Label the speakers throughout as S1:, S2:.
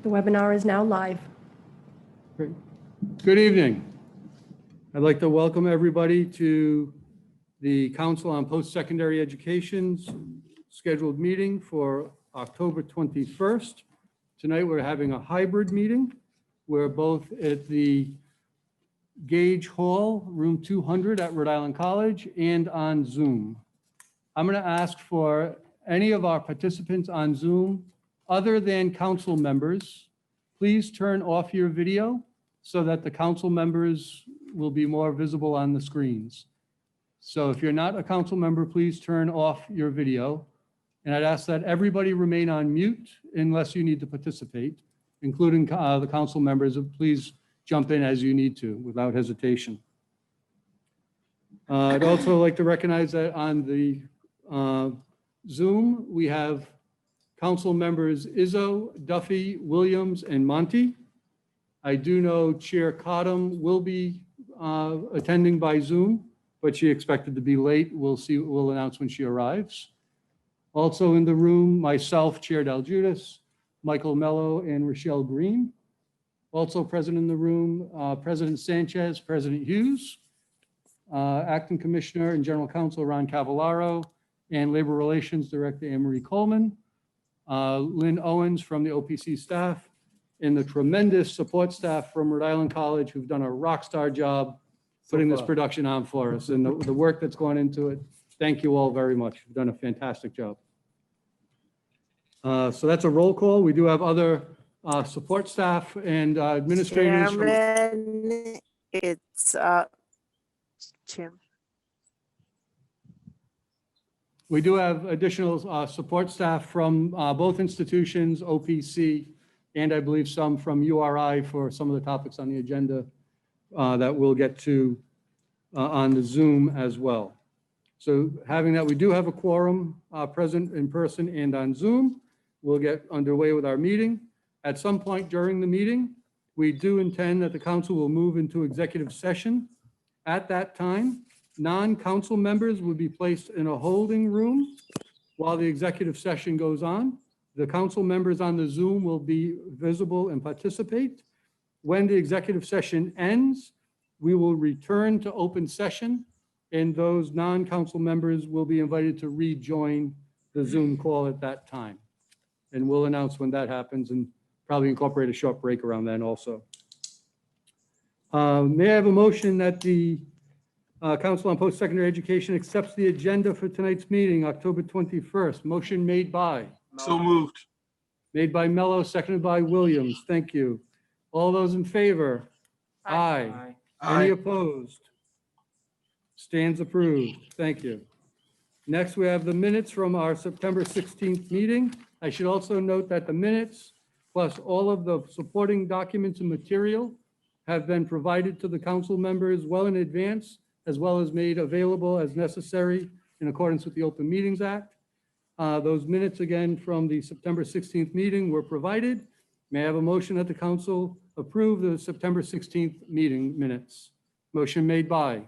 S1: The webinar is now live.
S2: Great. Good evening. I'd like to welcome everybody to the Council on Postsecondary Education's scheduled meeting for October 21st. Tonight we're having a hybrid meeting. We're both at the Gage Hall, room 200 at Rhode Island College, and on Zoom. I'm going to ask for any of our participants on Zoom, other than council members, please turn off your video so that the council members will be more visible on the screens. So if you're not a council member, please turn off your video. And I'd ask that everybody remain on mute unless you need to participate, including the council members. Please jump in as you need to without hesitation. I'd also like to recognize that on the Zoom, we have council members Izzo, Duffy, Williams, and Monty. I do know Chair Cottom will be attending by Zoom, but she expected to be late. We'll announce when she arrives. Also in the room, myself, Chair Del Judas, Michael Mello, and Rochelle Green. Also present in the room, President Sanchez, President Hughes, Acting Commissioner and General Counsel Ron Cavallaro, and Labor Relations Director Anne-Marie Coleman, Lynn Owens from the OPC staff, and the tremendous support staff from Rhode Island College who've done a rock star job putting this production on for us, and the work that's gone into it. Thank you all very much. You've done a fantastic job. So that's a roll call. We do have other support staff and administrators.
S3: Chairman, it's Tim.
S2: We do have additional support staff from both institutions, OPC, and I believe some from URI for some of the topics on the agenda that we'll get to on the Zoom as well. So having that, we do have a quorum present in person and on Zoom. We'll get underway with our meeting. At some point during the meeting, we do intend that the council will move into executive session. At that time, non-council members will be placed in a holding room while the executive session goes on. The council members on the Zoom will be visible and participate. When the executive session ends, we will return to open session, and those non-council members will be invited to rejoin the Zoom call at that time. And we'll announce when that happens and probably incorporate a short break around then also. May I have a motion that the Council on Post-Secondary Education accepts the agenda for tonight's meeting, October 21st. Motion made by?
S4: So moved.
S2: Made by Mello, seconded by Williams. Thank you. All those in favor? Aye. Any opposed? Stands approved. Thank you. Next, we have the minutes from our September 16th meeting. I should also note that the minutes, plus all of the supporting documents and material, have been provided to the council members well in advance, as well as made available as necessary in accordance with the Open Meetings Act. Those minutes, again, from the September 16th meeting were provided. May I have a motion that the council approve the September 16th meeting minutes? Motion made by?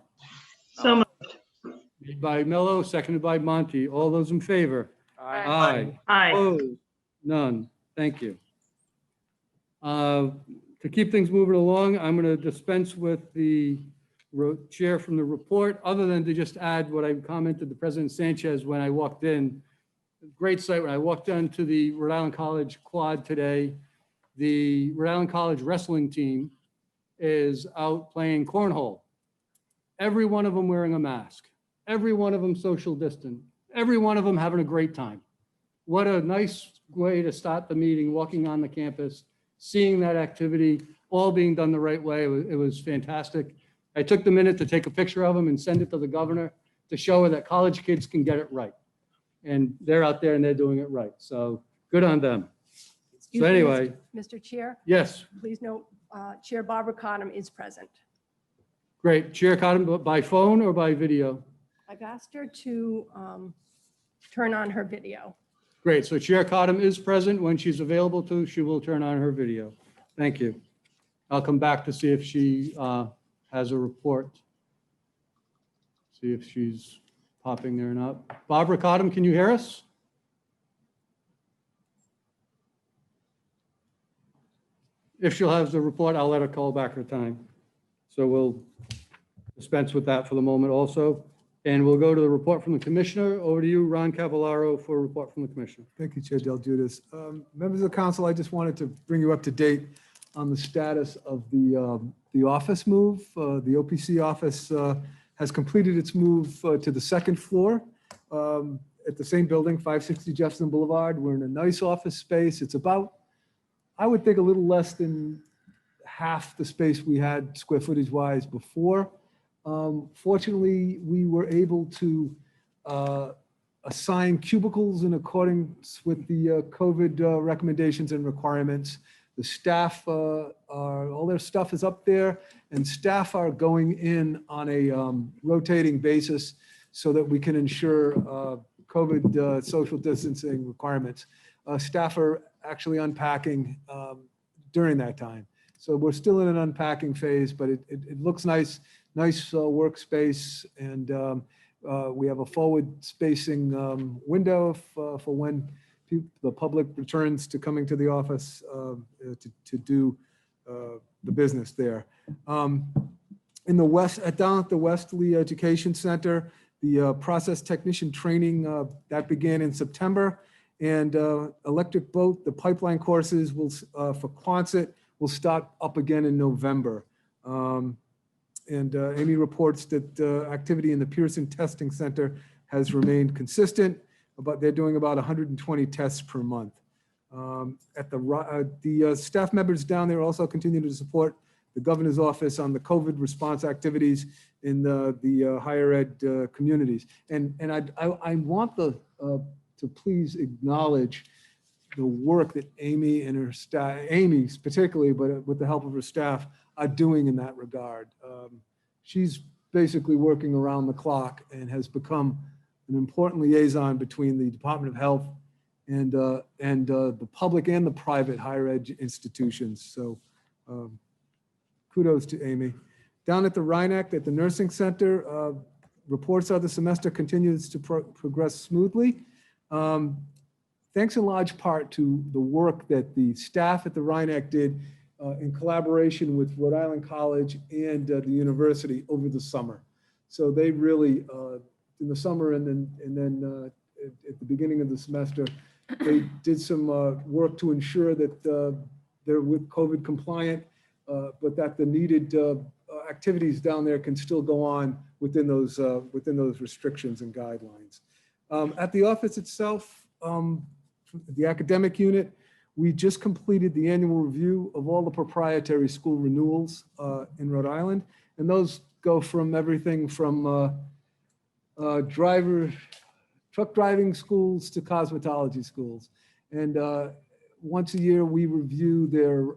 S5: So moved.
S2: Made by Mello, seconded by Monty. All those in favor?
S4: Aye.
S5: Aye.
S2: Opposed? None. Thank you. To keep things moving along, I'm going to dispense with the chair from the report, other than to just add what I commented to President Sanchez when I walked in. Great sight. When I walked onto the Rhode Island College quad today, the Rhode Island College wrestling team is out playing cornhole. Every one of them wearing a mask. Every one of them social distant. Every one of them having a great time. What a nice way to start the meeting, walking on the campus, seeing that activity, all being done the right way. It was fantastic. I took the minute to take a picture of them and send it to the governor to show her that college kids can get it right. And they're out there and they're doing it right. So good on them. So anyway.
S1: Mr. Chair,
S2: Yes,
S1: please note, Chair Barbara Cottom is present.
S2: great. Chair Cotton, by phone or by video?
S1: I've asked her to turn on her video.
S2: Great. So Chair Cotton is present. When she's available to, she will turn on her video. Thank you. I'll come back to see if she has a report. See if she's popping there or not. Barbara Cotton, can you hear us? if she'll have the report, I'll let her call back her time. So we'll dispense with that for the moment also. And we'll go to the report from the commissioner. Over to you, Ron Cavallaro, for a report from the commissioner.
S5: Thank you, Chair Del Giudice. Members of the council, I just wanted to bring you up to date on the status of the office move. The OPC office has completed its move to the second floor at the same building, 560 Jefferson Boulevard. We're in a nice office space. It's about, I would think, a little less than half the space we had square footage wise before. Fortunately, we were able to assign cubicles in accordance with the COVID recommendations and requirements. The staff all their stuff is up there, and staff are going in on a rotating basis so that we can ensure COVID social distancing requirements. Staff are actually unpacking during that time. So we're still in an unpacking phase, but it looks nice workspace, and we have a forward spacing window for when the public returns to coming to the office to do the business there. In the west, down at the Wesley Education Center, the process technician training that began in September, and electric boat, the pipeline courses will for Quonset will start up again in November. Amy reports that activity in the Pearson Testing Center has remained consistent, but they're doing about 120 tests per month. The staff members down there also continue to support the governor's office on the COVID response activities in the higher ed communities. And I want to please acknowledge the work that Amy and her staff, Amy particularly, but with the help of her staff, are doing in that regard. She's basically working around the clock and has become an important liaison between the Department of Health and the public and the private higher ed institutions. So kudos to Amy. Down at the Rhinebeck, at the Nursing Center, reports are the semester continues to progress smoothly. Thanks in large part to the work that the staff at the Rhinebeck did in collaboration with Rhode Island College and the university over the summer. So they really, in the summer and then at the beginning of the semester, they did some work to ensure that they're with COVID compliant, but that the needed activities down there can still go on within those restrictions and guidelines. At the office itself, the academic unit, we just completed the annual review of all the proprietary school renewals in Rhode Island. And those go from everything from truck driving schools to cosmetology schools. And once a year, we review their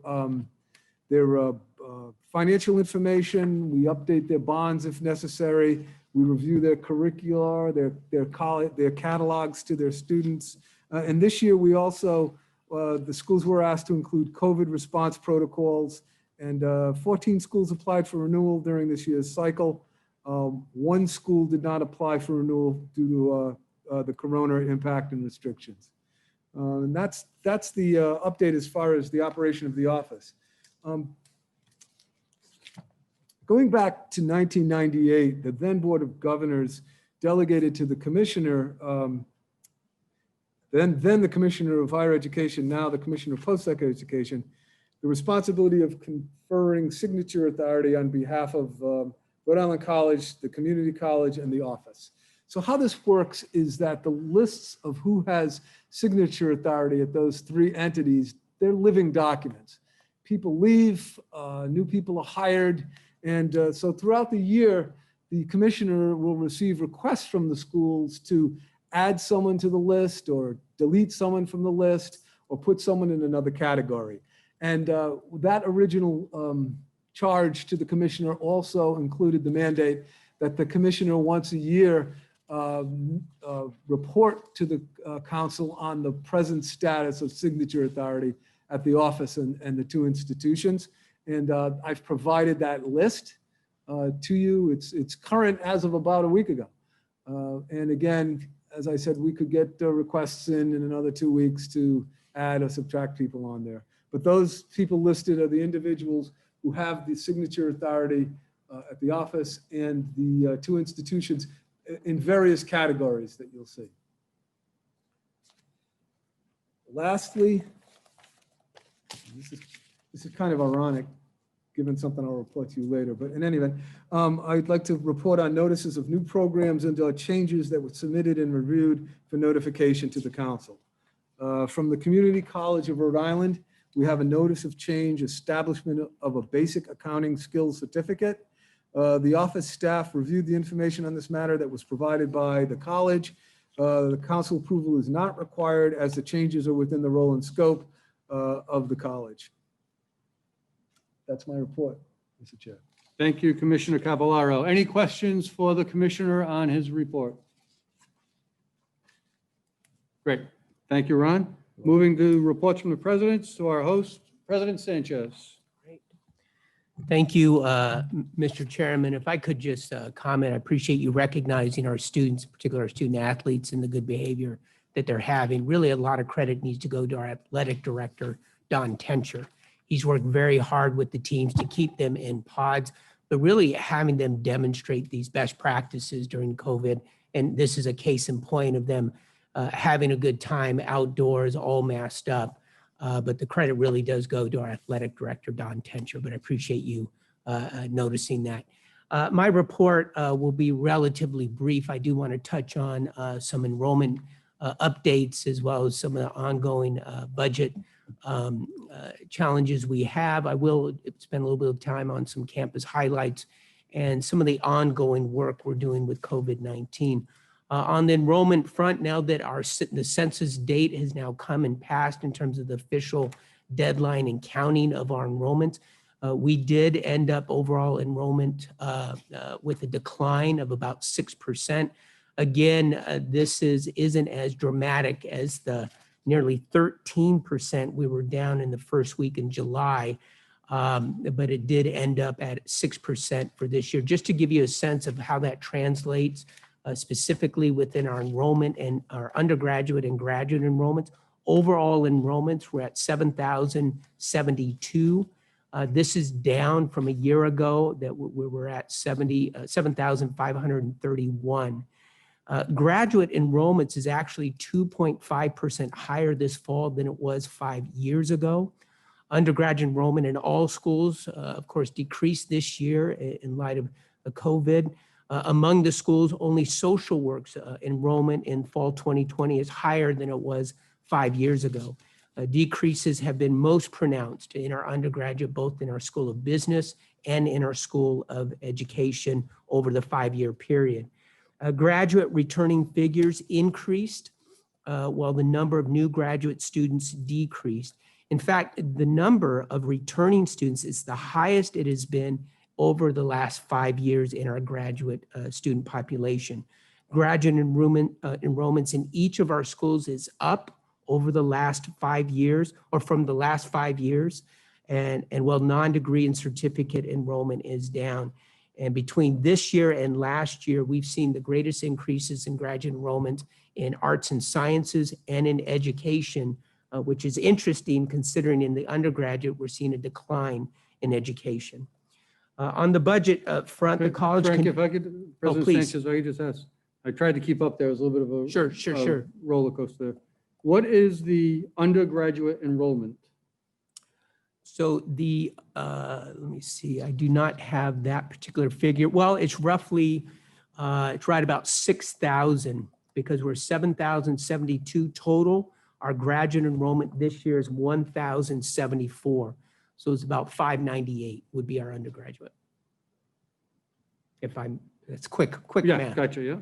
S5: financial information. We update their bonds if necessary. We review their curricula, their catalogs to their students. And this year, we also, the schools were asked to include COVID response protocols, and 14 schools applied for renewal during this year's cycle. One school did not apply for renewal due to the corona impact and restrictions. And that's the update as far as the operation of the office. Going back to 1998, the then Board of Governors delegated to the commissioner, then the Commissioner of Higher Education, now the Commissioner of Postsecondary Education, the responsibility of conferring signature authority on behalf of Rhode Island College, the community college, and the office. So how this works is that the lists of who has signature authority at those three entities, they're living documents. People leave, new people are hired, and so throughout the year, the commissioner will receive requests from the schools to add someone to the list or delete someone from the list or put someone in another category. And that original charge to the commissioner also included the mandate that the commissioner once a year report to the council on the present status of signature authority at the office and the two institutions. And I've provided that list to you. It's current as of about a week ago. And again, as I said, we could get requests in another 2 weeks to add or subtract people on there. But those people listed are the individuals who have the signature authority at the office and the two institutions in various categories that you'll see. Lastly, this is kind of ironic, given something I'll report to you later, but in any event, I'd like to report on notices of new programs and changes that were submitted and reviewed for notification to the council. From the Community College of Rhode Island, we have a notice of change, establishment of a basic accounting skills certificate. The office staff reviewed the information on this matter that was provided by the college. The council approval is not required as the changes are within the role and scope of the college. That's my report, Mr. Chair.
S2: Thank you, Commissioner Cavallaro. Any questions for the commissioner on his report? Great. Thank you, Ron. Moving to reports from the presidents to our host, President Sanchez.
S6: Thank you, Mr. Chairman. If I could just comment, I appreciate you recognizing our students, in particular our student athletes, and the good behavior that they're having. Really, a lot of credit needs to go to our athletic director, Don Tencher. He's worked very hard with the teams to keep them in pods, but really having them demonstrate these best practices during COVID. And this is a case in point of them having a good time outdoors, all masked up. But the credit really does go to our athletic director, Don Tencher, but I appreciate you noticing that. My report will be relatively brief. I do want to touch on some enrollment updates as well as some of the ongoing budget challenges we have. I will spend a little bit of time on some campus highlights and some of the ongoing work we're doing with COVID-19. On the enrollment front, now that the census date has now come and passed in terms of the official deadline and counting of our enrollments, we did end up overall enrollment with a decline of about 6%. Again, this isn't as dramatic as the nearly 13% we were down in the first week in July, but it did end up at 6% for this year. Just to give you a sense of how that translates specifically within our enrollment and our undergraduate and graduate enrollments, overall enrollments were at 7,072. This is down from a year ago that we were at 7,531. Graduate enrollments is actually 2.5% higher this fall than it was 5 years ago. Undergraduate enrollment in all schools, of course, decreased this year in light of COVID. Among the schools, only social work's enrollment in fall 2020 is higher than it was 5 years ago. Decreases have been most pronounced in our undergraduate, both in our School of Business and in our School of Education over the 5-year period. Graduate returning figures increased while the number of new graduate students decreased. In fact, the number of returning students is the highest it has been over the last 5 years in our graduate student population. Graduate enrollments in each of our schools is up over the last 5 years, or from the last 5 years, and while non-degree and certificate enrollment is down. And between this year and last year, we've seen the greatest increases in graduate enrollment in arts and sciences and in education, which is interesting considering in the undergraduate, we're seeing a decline in education. On the budget front, the college—
S2: Frank, if I could, President
S6: please.
S2: Sanchez, if I could just ask, I tried to keep up there. It was a little bit of a
S6: Sure.
S2: roller coaster. What is the undergraduate enrollment?
S6: So the, let me see, I do not have that particular figure. Well, it's roughly, it's right about 6,000 because we're 7,072 total. Our graduate enrollment this year is 1,074. So it's about 598 would be our undergraduate. That's quick
S2: Yeah,
S6: math.
S2: gotcha, yeah.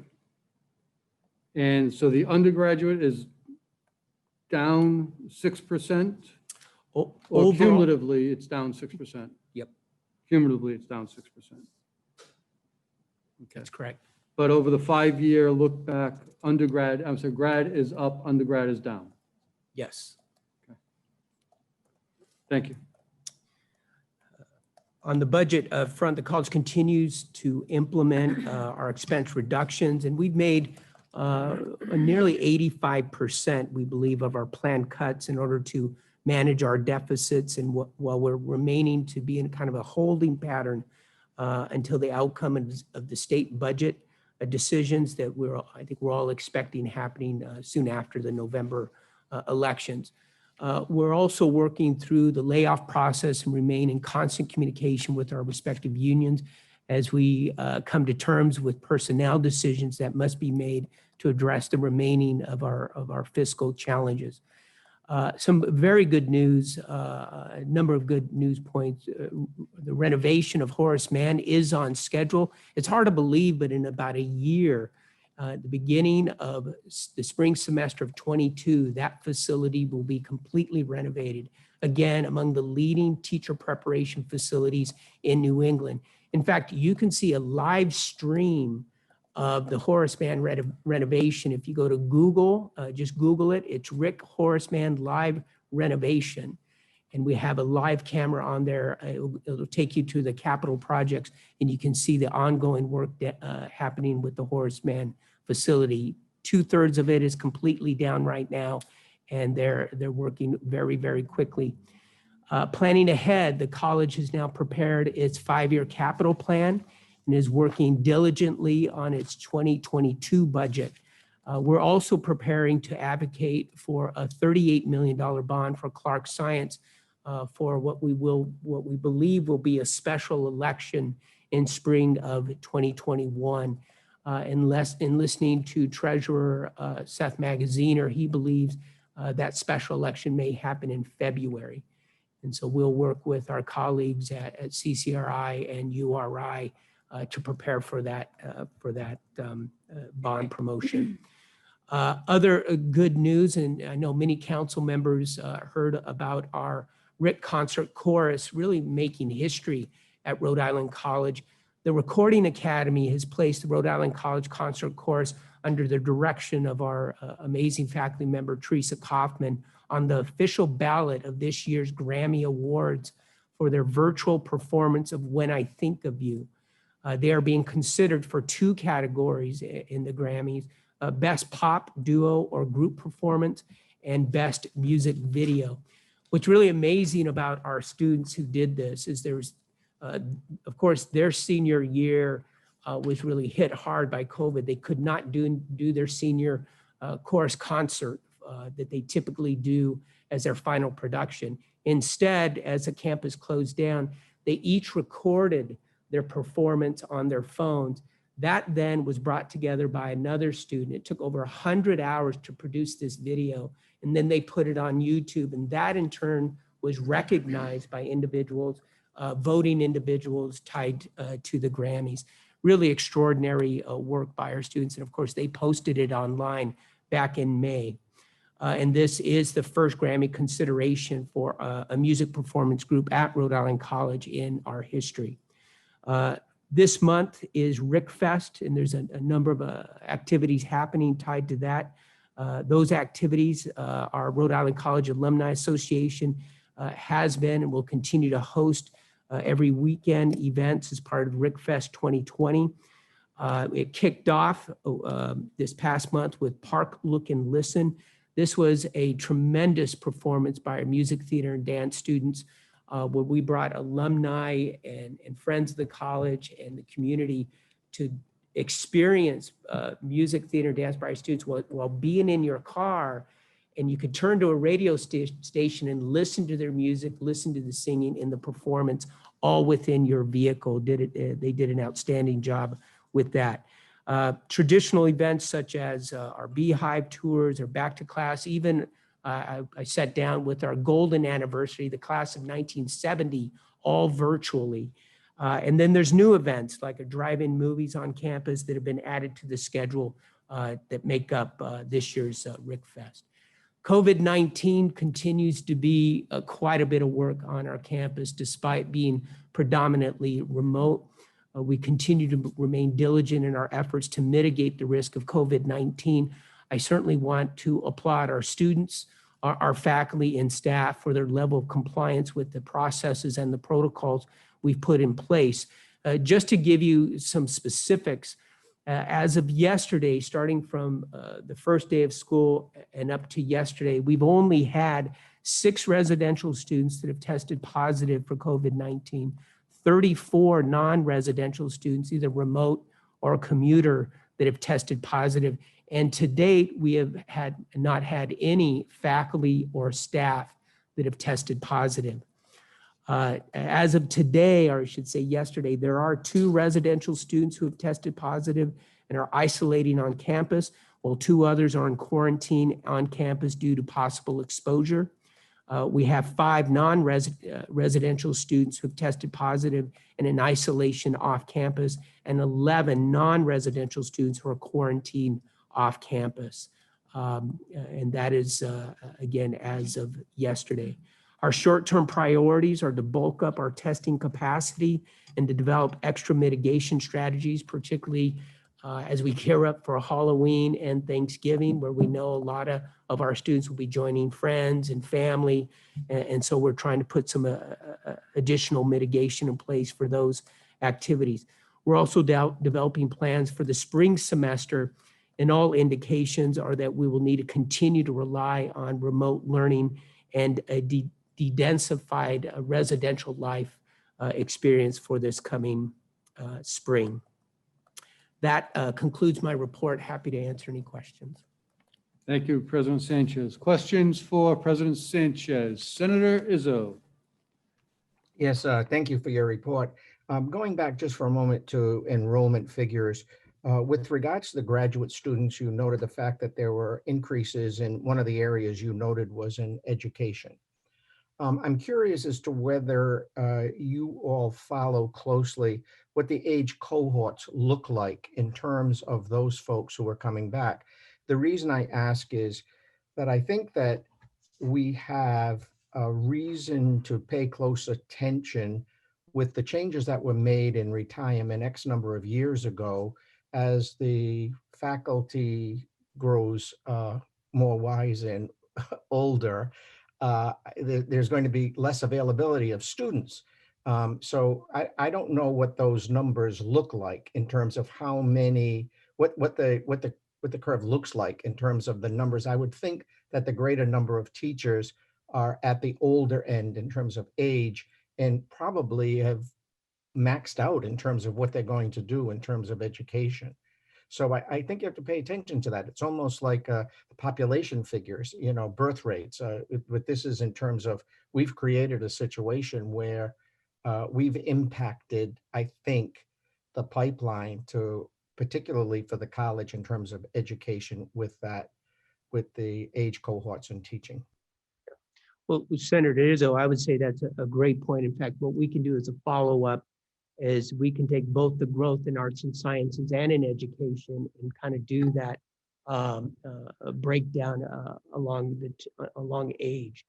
S2: And so the undergraduate is down 6%? Or
S6: Overall,
S2: cumulatively, it's down 6%?
S6: Yep.
S2: Cumulatively, it's down 6%. Okay.
S6: that's correct.
S2: But over the 5-year look back, grad is up, undergrad is down.
S6: Yes.
S2: Thank you.
S6: On the budget front, the college continues to implement our expense reductions, and we've made nearly 85%, we believe, of our planned cuts in order to manage our deficits, and while we're remaining to be in kind of a holding pattern until the outcome of the state budget decisions that I think we're all expecting happening soon after the November elections. We're also working through the layoff process and remain in constant communication with our respective unions as we come to terms with personnel decisions that must be made to address the remaining of our fiscal challenges. Some very good news, a number of good news points. The renovation of Horace Mann is on schedule. It's hard to believe, but in about a year, the beginning of the spring semester of 22, that facility will be completely renovated. Again, among the leading teacher preparation facilities in New England. In fact, you can see a live stream of the Horace Mann renovation. If you go to Google, just Google it, it's Rick Horace Mann Live Renovation. And we have a live camera on there. It'll take you to the capital projects, and you can see the ongoing work happening with the Horace Mann facility. 2/3 of it is completely down right now, and they're working very, very quickly. Planning ahead, the college has now prepared its 5-year capital plan and is working diligently on its 2022 budget. We're also preparing to advocate for a $38 million bond for Clark Science for what we believe will be a special election in spring of 2021. In listening to Treasurer Seth Magaziner, he believes that special election may happen in February. And so we'll work with our colleagues at CCRI and URI to prepare for that bond promotion. Other good news, and I know many council members heard about our RIC concert chorus really making history at Rhode Island College. The Recording Academy has placed the Rhode Island College Concert Chorus under the direction of our amazing faculty member, Teresa Kaufman, on the official ballot of this year's Grammy Awards for their virtual performance of When I Think of You. They are being considered for 2 categories in the Grammys, Best Pop, Duo, or Group Performance, and Best Music Video. What's really amazing about our students who did this is of course, their senior year was really hit hard by COVID. They could not do their senior chorus concert that they typically do as their final production. Instead, as the campus closed down, they each recorded their performance on their phones. That then was brought together by another student. It took over 100 hours to produce this video, and then they put it on YouTube, and that in turn was recognized by individuals, voting individuals tied to the Grammys. Really extraordinary work by our students, and of course they posted it online back in May. And this is the first Grammy consideration for a music performance group at Rhode Island College in our history. This month is RIC Fest, and there's a number of activities happening tied to that. Those activities, our Rhode Island College Alumni Association has been and will continue to host every weekend events as part of RIC Fest 2020. It kicked off this past month with Park, Look, and Listen. This was a tremendous performance by our music, theater, and dance students, where we brought alumni and friends of the college and the community to experience music, theater, and dance by our students while being in your car. And you could turn to a radio station and listen to their music, listen to the singing and the performance, all within your vehicle. They did an outstanding job with that. Traditional events such as our Beehive tours or Back to Class, even I sat down with our golden anniversary, the class of 1970, all virtually. And then there's new events like a drive-in movies on campus that have been added to the schedule that make up this year's RIC Fest. COVID-19 continues to be quite a bit of work on our campus despite being predominantly remote. We continue to remain diligent in our efforts to mitigate the risk of COVID-19. I certainly want to applaud our students, our faculty and staff for their level of compliance with the processes and the protocols we've put in place. Just to give you some specifics, as of yesterday, starting from the first day of school and up to yesterday, we've only had 6 residential students that have tested positive for COVID-19, 34 non-residential students, either remote or commuter, that have tested positive. And to date, we have not had any faculty or staff that have tested positive. As of today, or I should say yesterday, there are 2 residential students who have tested positive and are isolating on campus, while 2 others are in quarantine on campus due to possible exposure. We have 5 non-residential students who have tested positive and in isolation off campus, and 11 non-residential students who are quarantined off campus. And that is, again, as of yesterday. Our short-term priorities are to bulk up our testing capacity and to develop extra mitigation strategies, particularly as we gear up for Halloween and Thanksgiving, where we know a lot of our students will be joining friends and family. And so we're trying to put some additional mitigation in place for those activities. We're also developing plans for the spring semester, and all indications are that we will need to continue to rely on remote learning and a de-densified residential life experience for this coming spring. That concludes my report. Happy to answer any questions.
S2: Thank you, President Sanchez. Questions for President Sanchez? Senator Izzo.
S7: Yes, thank you for your report. Going back just for a moment to enrollment figures, with regards to the graduate students, you noted the fact that there were increases in one of the areas you noted was in education. I'm curious as to whether you all follow closely what the age cohorts look like in terms of those folks who are coming back. The reason I ask is that I think that we have a reason to pay close attention with the changes that were made in retirement X number of years ago. As the faculty grows more wise and older, there's going to be less availability of students. So I don't know what those numbers look like in terms of how many, what the curve looks like in terms of the numbers. I would think that the greater number of teachers are at the older end in terms of age and probably have maxed out in terms of what they're going to do in terms of education. So I think you have to pay attention to that. It's almost like the population figures, birth rates. But this is in terms of, we've created a situation where we've impacted, I think, the pipeline to, particularly for the college in terms of education with the age cohorts and teaching.
S6: Well, Senator Izzo, I would say that's a great point. In fact, what we can do as a follow-up is we can take both the growth in arts and sciences and in education and kind of do that breakdown along age.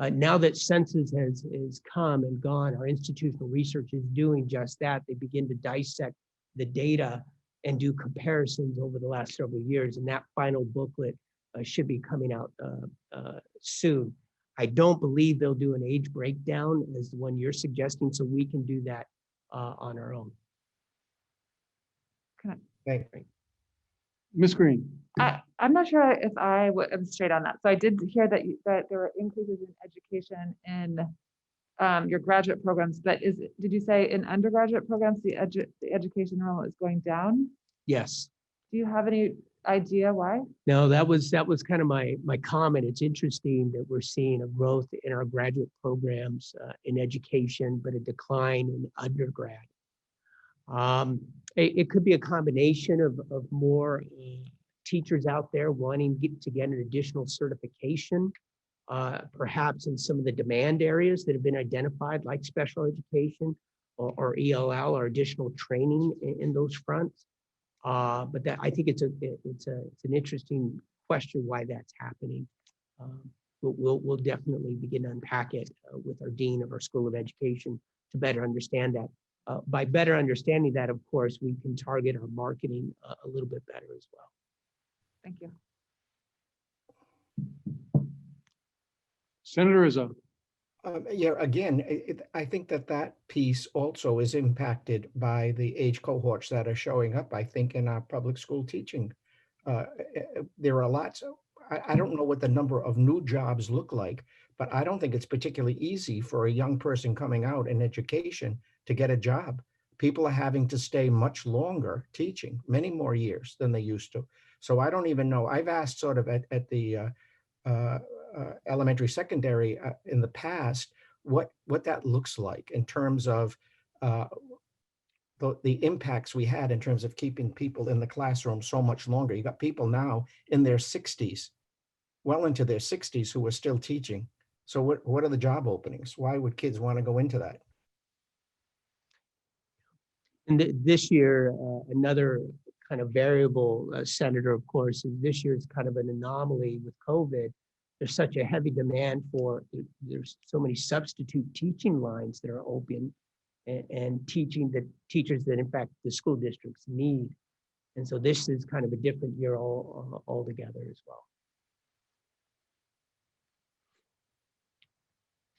S6: Now that census has come and gone, our institutional research is doing just that. They begin to dissect the data and do comparisons over the last several years, and that final booklet should be coming out soon. I don't believe they'll do an age breakdown as the one you're suggesting, so we can do that on our own.
S7: Thank you.
S2: Ms. Green.
S8: I'm not sure if I am straight on that. So I did hear that that there were increases in education in your graduate programs, but did you say in undergraduate programs the education enrollment is going down?
S6: Yes.
S8: Do you have any idea why?
S6: No, that was kind of my comment. It's interesting that we're seeing a growth in our graduate programs in education, but a decline in undergrad. It could be a combination of more teachers out there wanting to get an additional certification, perhaps in some of the demand areas that have been identified, like special education or ELL, or additional training in those fronts. But that, I think it's an interesting question why that's happening. We'll definitely begin to unpack it with our dean of our School of Education to better understand that. By better understanding that, of course, we can target our marketing a little bit better as well.
S8: Thank you.
S2: Senator Izzo.
S7: Yeah, again, I think that piece also is impacted by the age cohorts that are showing up, I think, in our public school teaching. There are lots. I don't know what the number of new jobs look like, but I don't think it's particularly easy for a young person coming out in education to get a job. People are having to stay much longer teaching, many more years than they used to. So I don't even know. I've asked sort of at the elementary, secondary in the past, what that looks like in terms of the impacts we had in terms of keeping people in the classroom so much longer. You got people now in their 60s, well into their 60s, who are still teaching. So what are the job openings? Why would kids want to go into that?
S6: And this year, another kind of variable, Senator, of course, is this year is kind of an anomaly with COVID. There's such a heavy demand for, there's so many substitute teaching lines that are open and teaching the teachers that in fact the school districts need. And so this is kind of a different year altogether as well.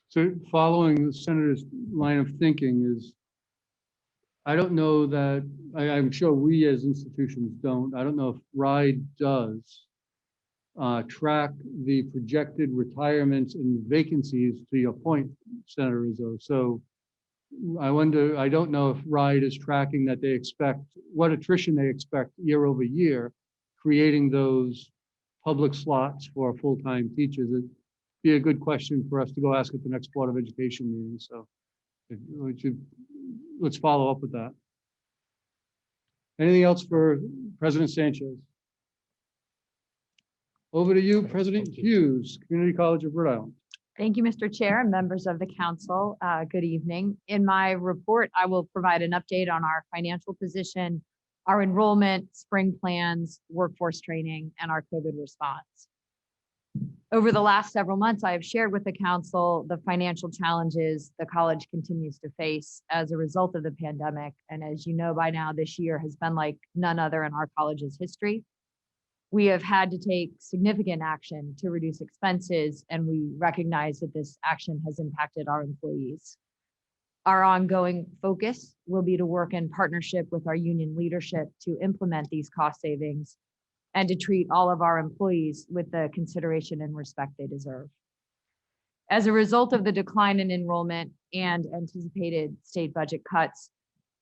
S2: So following the senator's line of thinking is, I don't know that, I'm sure we as institutions don't, I don't know if RIDE does track the projected retirements and vacancies, to your point, Senator Rizzo. So I wonder, I don't know if RIDE is tracking that they expect, what attrition they expect year over year, creating those public slots for full-time teachers. It'd be a good question for us to go ask at the next Board of Education meeting. So let's follow up with that. Anything else for President Sanchez? Over to you, President Hughes, Community College of Rhode Island.
S9: Thank you, Mr. Chair and members of the council. Good evening. In my report, I will provide an update on our financial position, our enrollment, spring plans, workforce training, and our COVID response. Over the last several months, I have shared with the council the financial challenges the college continues to face as a result of the pandemic. And as you know by now, this year has been like none other in our college's history. We have had to take significant action to reduce expenses, and we recognize that this action has impacted our employees. Our ongoing focus will be to work in partnership with our union leadership to implement these cost savings and to treat all of our employees with the consideration and respect they deserve. As a result of the decline in enrollment and anticipated state budget cuts,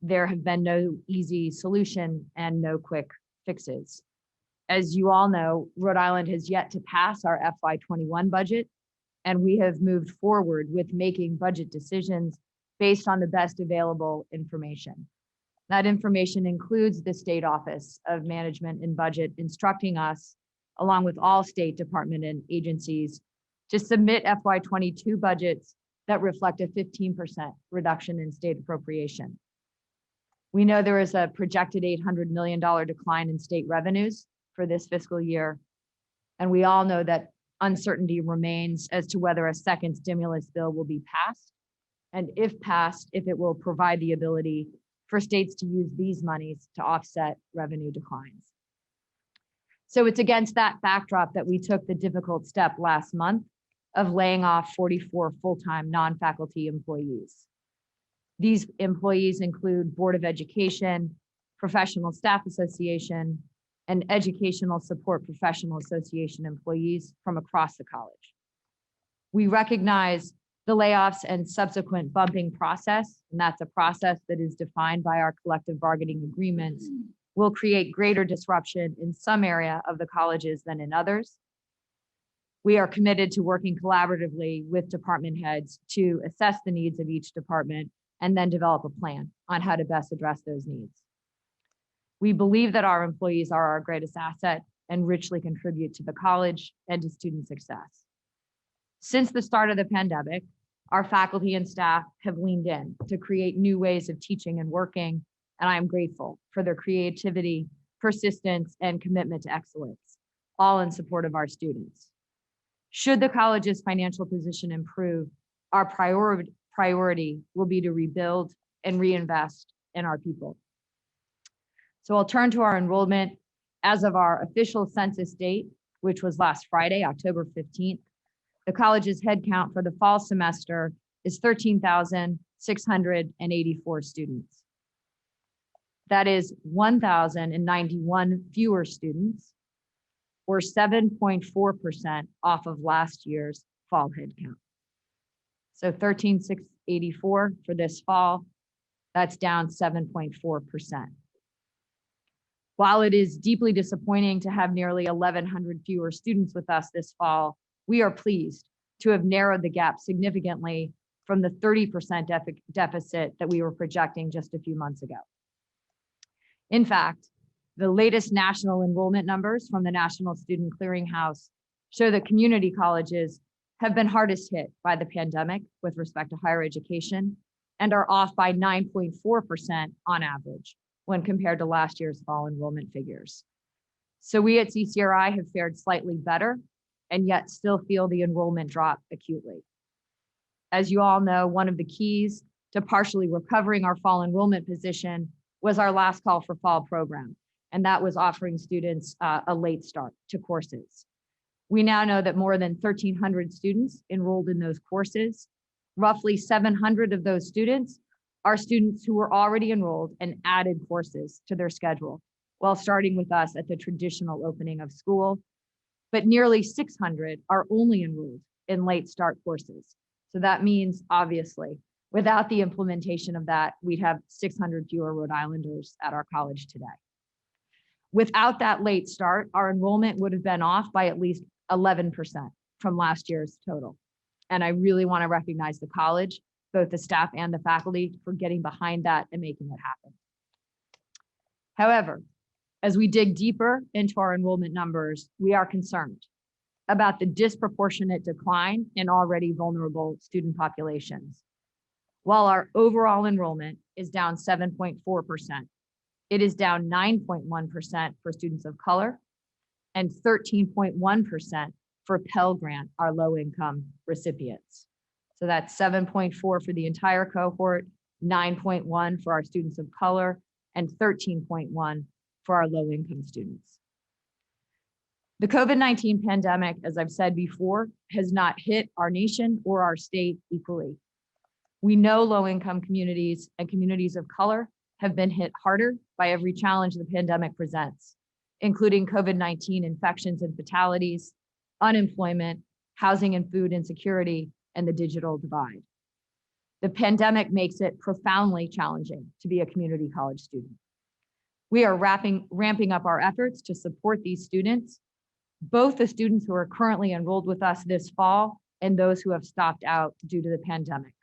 S9: there have been no easy solution and no quick fixes. As you all know, Rhode Island has yet to pass our FY21 budget, and we have moved forward with making budget decisions based on the best available information. That information includes the State Office of Management and Budget instructing us, along with all state department and agencies, to submit FY22 budgets that reflect a 15% reduction in state appropriation. We know there is a projected $800 million decline in state revenues for this fiscal year. And we all know that uncertainty remains as to whether a second stimulus bill will be passed. And if passed, if it will provide the ability for states to use these monies to offset revenue declines. So it's against that backdrop that we took the difficult step last month of laying off 44 full-time non-faculty employees. These employees include Board of Education, Professional Staff Association, and Educational Support Professional Association employees from across the college. We recognize the layoffs and subsequent bumping process, and that's a process that is defined by our collective bargaining agreements, will create greater disruption in some area of the colleges than in others. We are committed to working collaboratively with department heads to assess the needs of each department and then develop a plan on how to best address those needs. We believe that our employees are our greatest asset and richly contribute to the college and to student success. Since the start of the pandemic, our faculty and staff have leaned in to create new ways of teaching and working, and I am grateful for their creativity, persistence, and commitment to excellence, all in support of our students. Should the college's financial position improve, our priority will be to rebuild and reinvest in our people. So I'll turn to our enrollment. As of our official census date, which was last Friday, October 15th, the college's headcount for the fall semester is 13,684 students. That is 1,091 fewer students or 7.4% off of last year's fall headcount. So 13,684 for this fall, that's down 7.4%. While it is deeply disappointing to have nearly 1,100 fewer students with us this fall, we are pleased to have narrowed the gap significantly from the 30% deficit that we were projecting just a few months ago. In fact, the latest national enrollment numbers from the National Student Clearinghouse show that community colleges have been hardest hit by the pandemic with respect to higher education and are off by 9.4% on average when compared to last year's fall enrollment figures. So we at CCRI have fared slightly better and yet still feel the enrollment drop acutely. As you all know, one of the keys to partially recovering our fall enrollment position was our last call for fall program, and that was offering students a late start to courses. We now know that more than 1,300 students enrolled in those courses. Roughly 700 of those students are students who were already enrolled and added courses to their schedule while starting with us at the traditional opening of school. But nearly 600 are only enrolled in late start courses. So that means, obviously, without the implementation of that, we'd have 600 fewer Rhode Islanders at our college today. Without that late start, our enrollment would have been off by at least 11% from last year's total. And I really want to recognize the college, both the staff and the faculty, for getting behind that and making it happen. However, as we dig deeper into our enrollment numbers, we are concerned about the disproportionate decline in already vulnerable student populations. While our overall enrollment is down 7.4%, it is down 9.1% for students of color and 13.1% for Pell Grant, our low-income recipients. So that's 7.4 for the entire cohort, 9.1 for our students of color, and 13.1 for our low-income students. The COVID-19 pandemic, as I've said before, has not hit our nation or our state equally. We know low-income communities and communities of color have been hit harder by every challenge the pandemic presents, including COVID-19 infections and fatalities, unemployment, housing and food insecurity, and the digital divide. The pandemic makes it profoundly challenging to be a community college student. We are ramping up our efforts to support these students, both the students who are currently enrolled with us this fall and those who have stopped out due to the pandemic.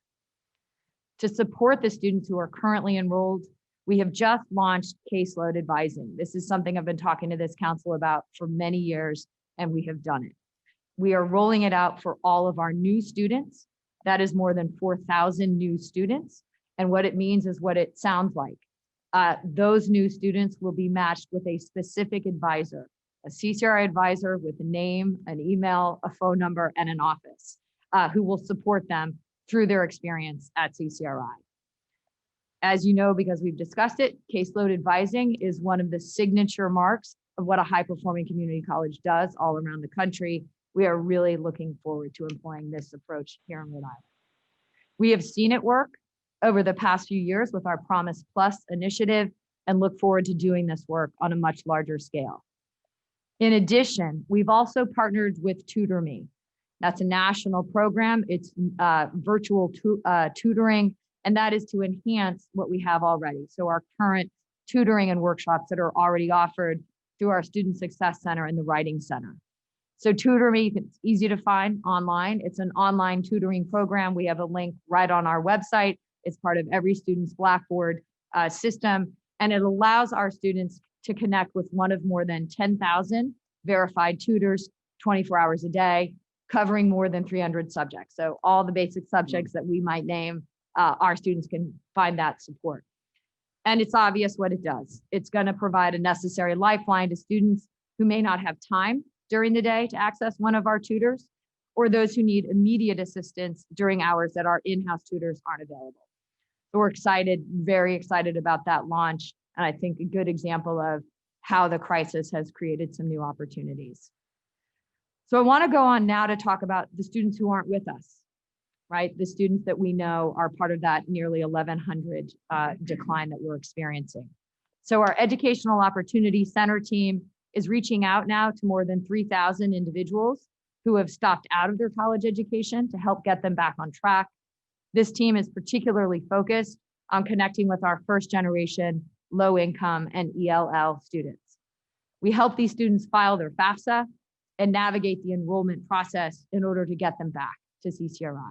S9: To support the students who are currently enrolled, we have just launched Caseload Advising. This is something I've been talking to this council about for many years, and we have done it. We are rolling it out for all of our new students. That is more than 4,000 new students. And what it means is what it sounds like. Those new students will be matched with a specific advisor, a CCRI advisor with a name, an email, a phone number, and an office, who will support them through their experience at CCRI. As you know, because we've discussed it, Caseload Advising is one of the signature marks of what a high-performing community college does all around the country. We are really looking forward to employing this approach here in Rhode Island. We have seen it work over the past few years with our Promise Plus initiative and look forward to doing this work on a much larger scale. In addition, we've also partnered with TutorMe. That's a national program. It's virtual tutoring, and that is to enhance what we have already. So our current tutoring and workshops that are already offered through our Student Success Center and the Writing Center. So TutorMe, it's easy to find online. It's an online tutoring program. We have a link right on our website. It's part of every student's Blackboard system, and it allows our students to connect with one of more than 10,000 verified tutors 24 hours a day, covering more than 300 subjects. So all the basic subjects that we might name, our students can find that support. And it's obvious what it does. It's going to provide a necessary lifeline to students who may not have time during the day to access one of our tutors, or those who need immediate assistance during hours that our in-house tutors aren't available. So we're excited, very excited about that launch. And I think a good example of how the crisis has created some new opportunities. So I want to go on now to talk about the students who aren't with us, right? The students that we know are part of that nearly 1,100 decline that we're experiencing. So our Educational Opportunity Center team is reaching out now to more than 3,000 individuals who have stopped out of their college education to help get them back on track. This team is particularly focused on connecting with our first generation, low income and ELL students. We help these students file their FAFSA and navigate the enrollment process in order to get them back to CCRI.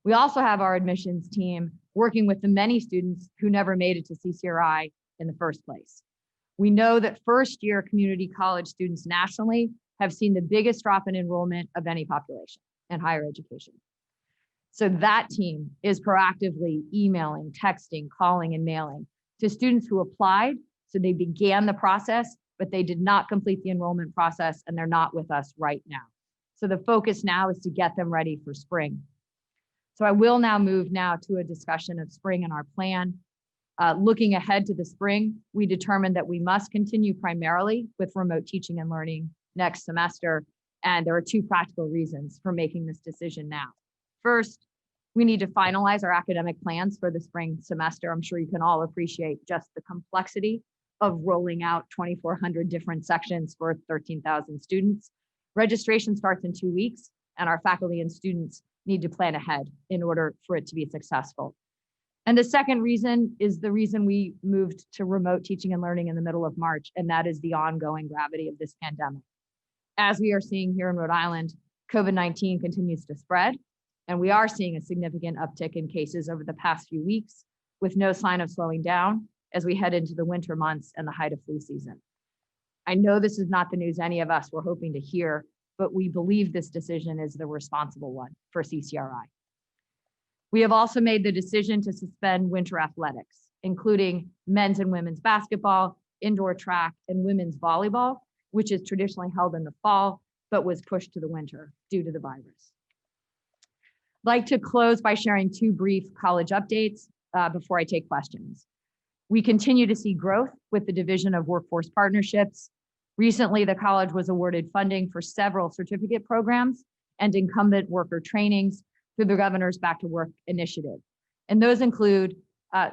S9: We also have our admissions team working with the many students who never made it to CCRI in the first place. We know that first-year community college students nationally have seen the biggest drop in enrollment of any population in higher education. So that team is proactively emailing, texting, calling, and mailing to students who applied. So they began the process, but they did not complete the enrollment process, and they're not with us right now. So the focus now is to get them ready for spring. So I will now move to a discussion of spring and our plan. Looking ahead to the spring, we determined that we must continue primarily with remote teaching and learning next semester. And there are two practical reasons for making this decision now. First, we need to finalize our academic plans for the spring semester. I'm sure you can all appreciate just the complexity of rolling out 2,400 different sections for 13,000 students. Registration starts in 2 weeks, and our faculty and students need to plan ahead in order for it to be successful. And the second reason is the reason we moved to remote teaching and learning in the middle of March, and that is the ongoing gravity of this pandemic. As we are seeing here in Rhode Island, COVID-19 continues to spread, and we are seeing a significant uptick in cases over the past few weeks with no sign of slowing down as we head into the winter months and the height of flu season. I know this is not the news any of us were hoping to hear, but we believe this decision is the responsible one for CCRI. We have also made the decision to suspend winter athletics, including men's and women's basketball, indoor track, and women's volleyball, which is traditionally held in the fall, but was pushed to the winter due to the virus. I'd like to close by sharing two brief college updates before I take questions. We continue to see growth with the Division of Workforce Partnerships. Recently, the college was awarded funding for several certificate programs and incumbent worker trainings through the Governor's Back to Work initiative. And those include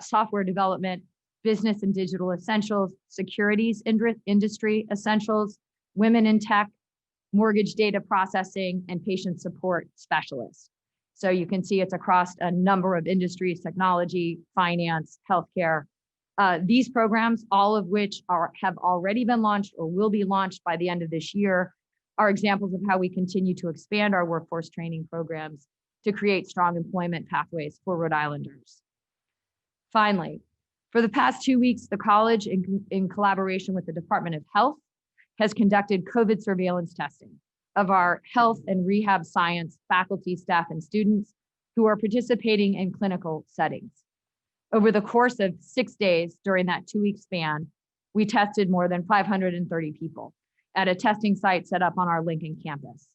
S9: software development, business and digital essentials, securities industry essentials, women in tech, mortgage data processing, and patient support specialists. So you can see it's across a number of industries: technology, finance, healthcare. These programs, all of which have already been launched or will be launched by the end of this year, are examples of how we continue to expand our workforce training programs to create strong employment pathways for Rhode Islanders. Finally, for the past 2 weeks, the college, in collaboration with the Department of Health, has conducted COVID surveillance testing of our health and rehab science faculty, staff, and students who are participating in clinical settings. Over the course of 6 days during that 2-week span, we tested more than 530 people at a testing site set up on our Lincoln campus.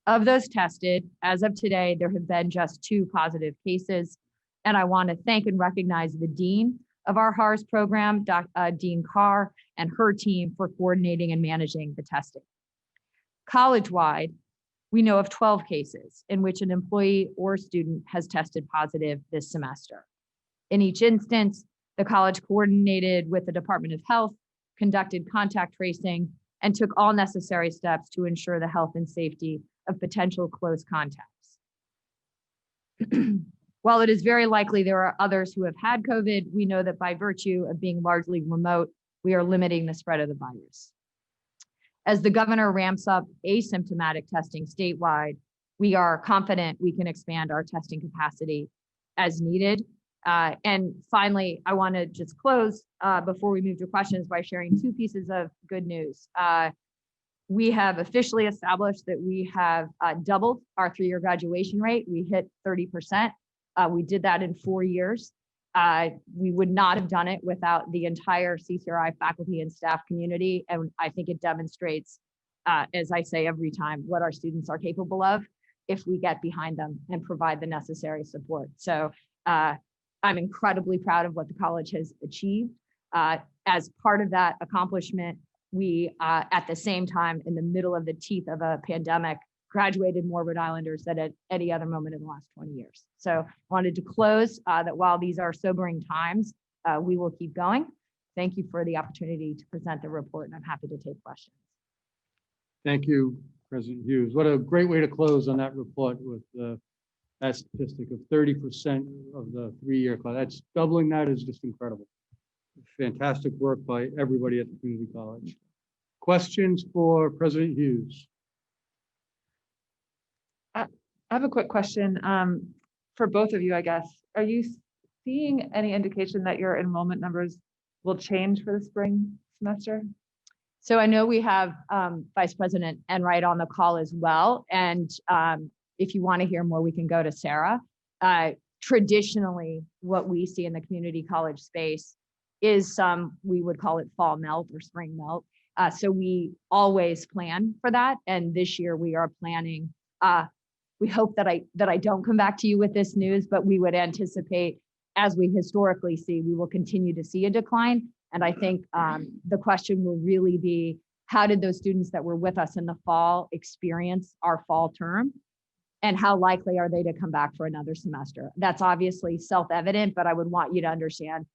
S9: Of those tested, as of today, there have been just 2 positive cases. And I want to thank and recognize the dean of our Horace program, Dean Carr, and her team for coordinating and managing the testing. College-wide, we know of 12 cases in which an employee or student has tested positive this semester. In each instance, the college coordinated with the Department of Health, conducted contact tracing, and took all necessary steps to ensure the health and safety of potential close contacts. While it is very likely there are others who have had COVID, we know that by virtue of being largely remote, we are limiting the spread of the virus. As the governor ramps up asymptomatic testing statewide, we are confident we can expand our testing capacity as needed. And finally, I want to just close before we move to questions by sharing 2 pieces of good news. We have officially established that we have doubled our 3-year graduation rate. We hit 30%. We did that in 4 years. We would not have done it without the entire CCRI faculty and staff community. And I think it demonstrates, as I say every time, what our students are capable of if we get behind them and provide the necessary support. So I'm incredibly proud of what the college has achieved. As part of that accomplishment, we, at the same time, in the middle of the teeth of a pandemic, graduated more Rhode Islanders than at any other moment in the last 20 years. So wanted to close that while these are sobering times, we will keep going. thank you for the opportunity to present the report, and I'm happy to take questions.
S2: Thank you, President Hughes. What a great way to close on that report with that statistic of 30% of the 3-year class. That's doubling that is just incredible. Fantastic work by everybody at the community college. Questions for President Hughes?
S8: I have a quick question for both of you, I guess. Are you seeing any indication that your enrollment numbers will change for the spring semester?
S9: So I know we have Vice President Enright on the call as well. And if you want to hear more, we can go to Sarah. Traditionally, what we see in the community college space is we would call it fall melt or spring melt. So we always plan for that. And this year we are planning, we hope that I don't come back to you with this news, but we would anticipate, as we historically see, we will continue to see a decline. And I think the question will really be, how did those students that were with us in the fall experience our fall term? And how likely are they to come back for another semester? That's obviously self-evident, but I would want you to understand,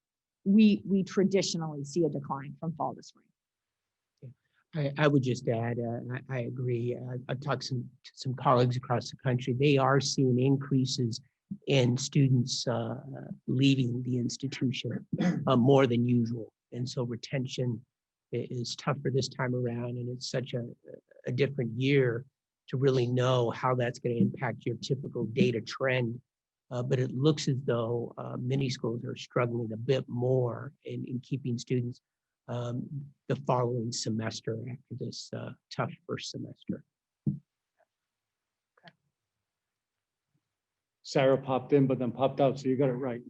S9: we traditionally see a decline from fall to spring.
S6: I would just add, I agree. I've talked to some colleagues across the country. They are seeing increases in students leaving the institution more than usual. And so retention is tougher this time around, and it's such a different year to really know how that's going to impact your typical data trend. But it looks as though many schools are struggling a bit more in keeping students the following semester after this tough first semester.
S2: Sarah popped in, but then popped out, so you got it right.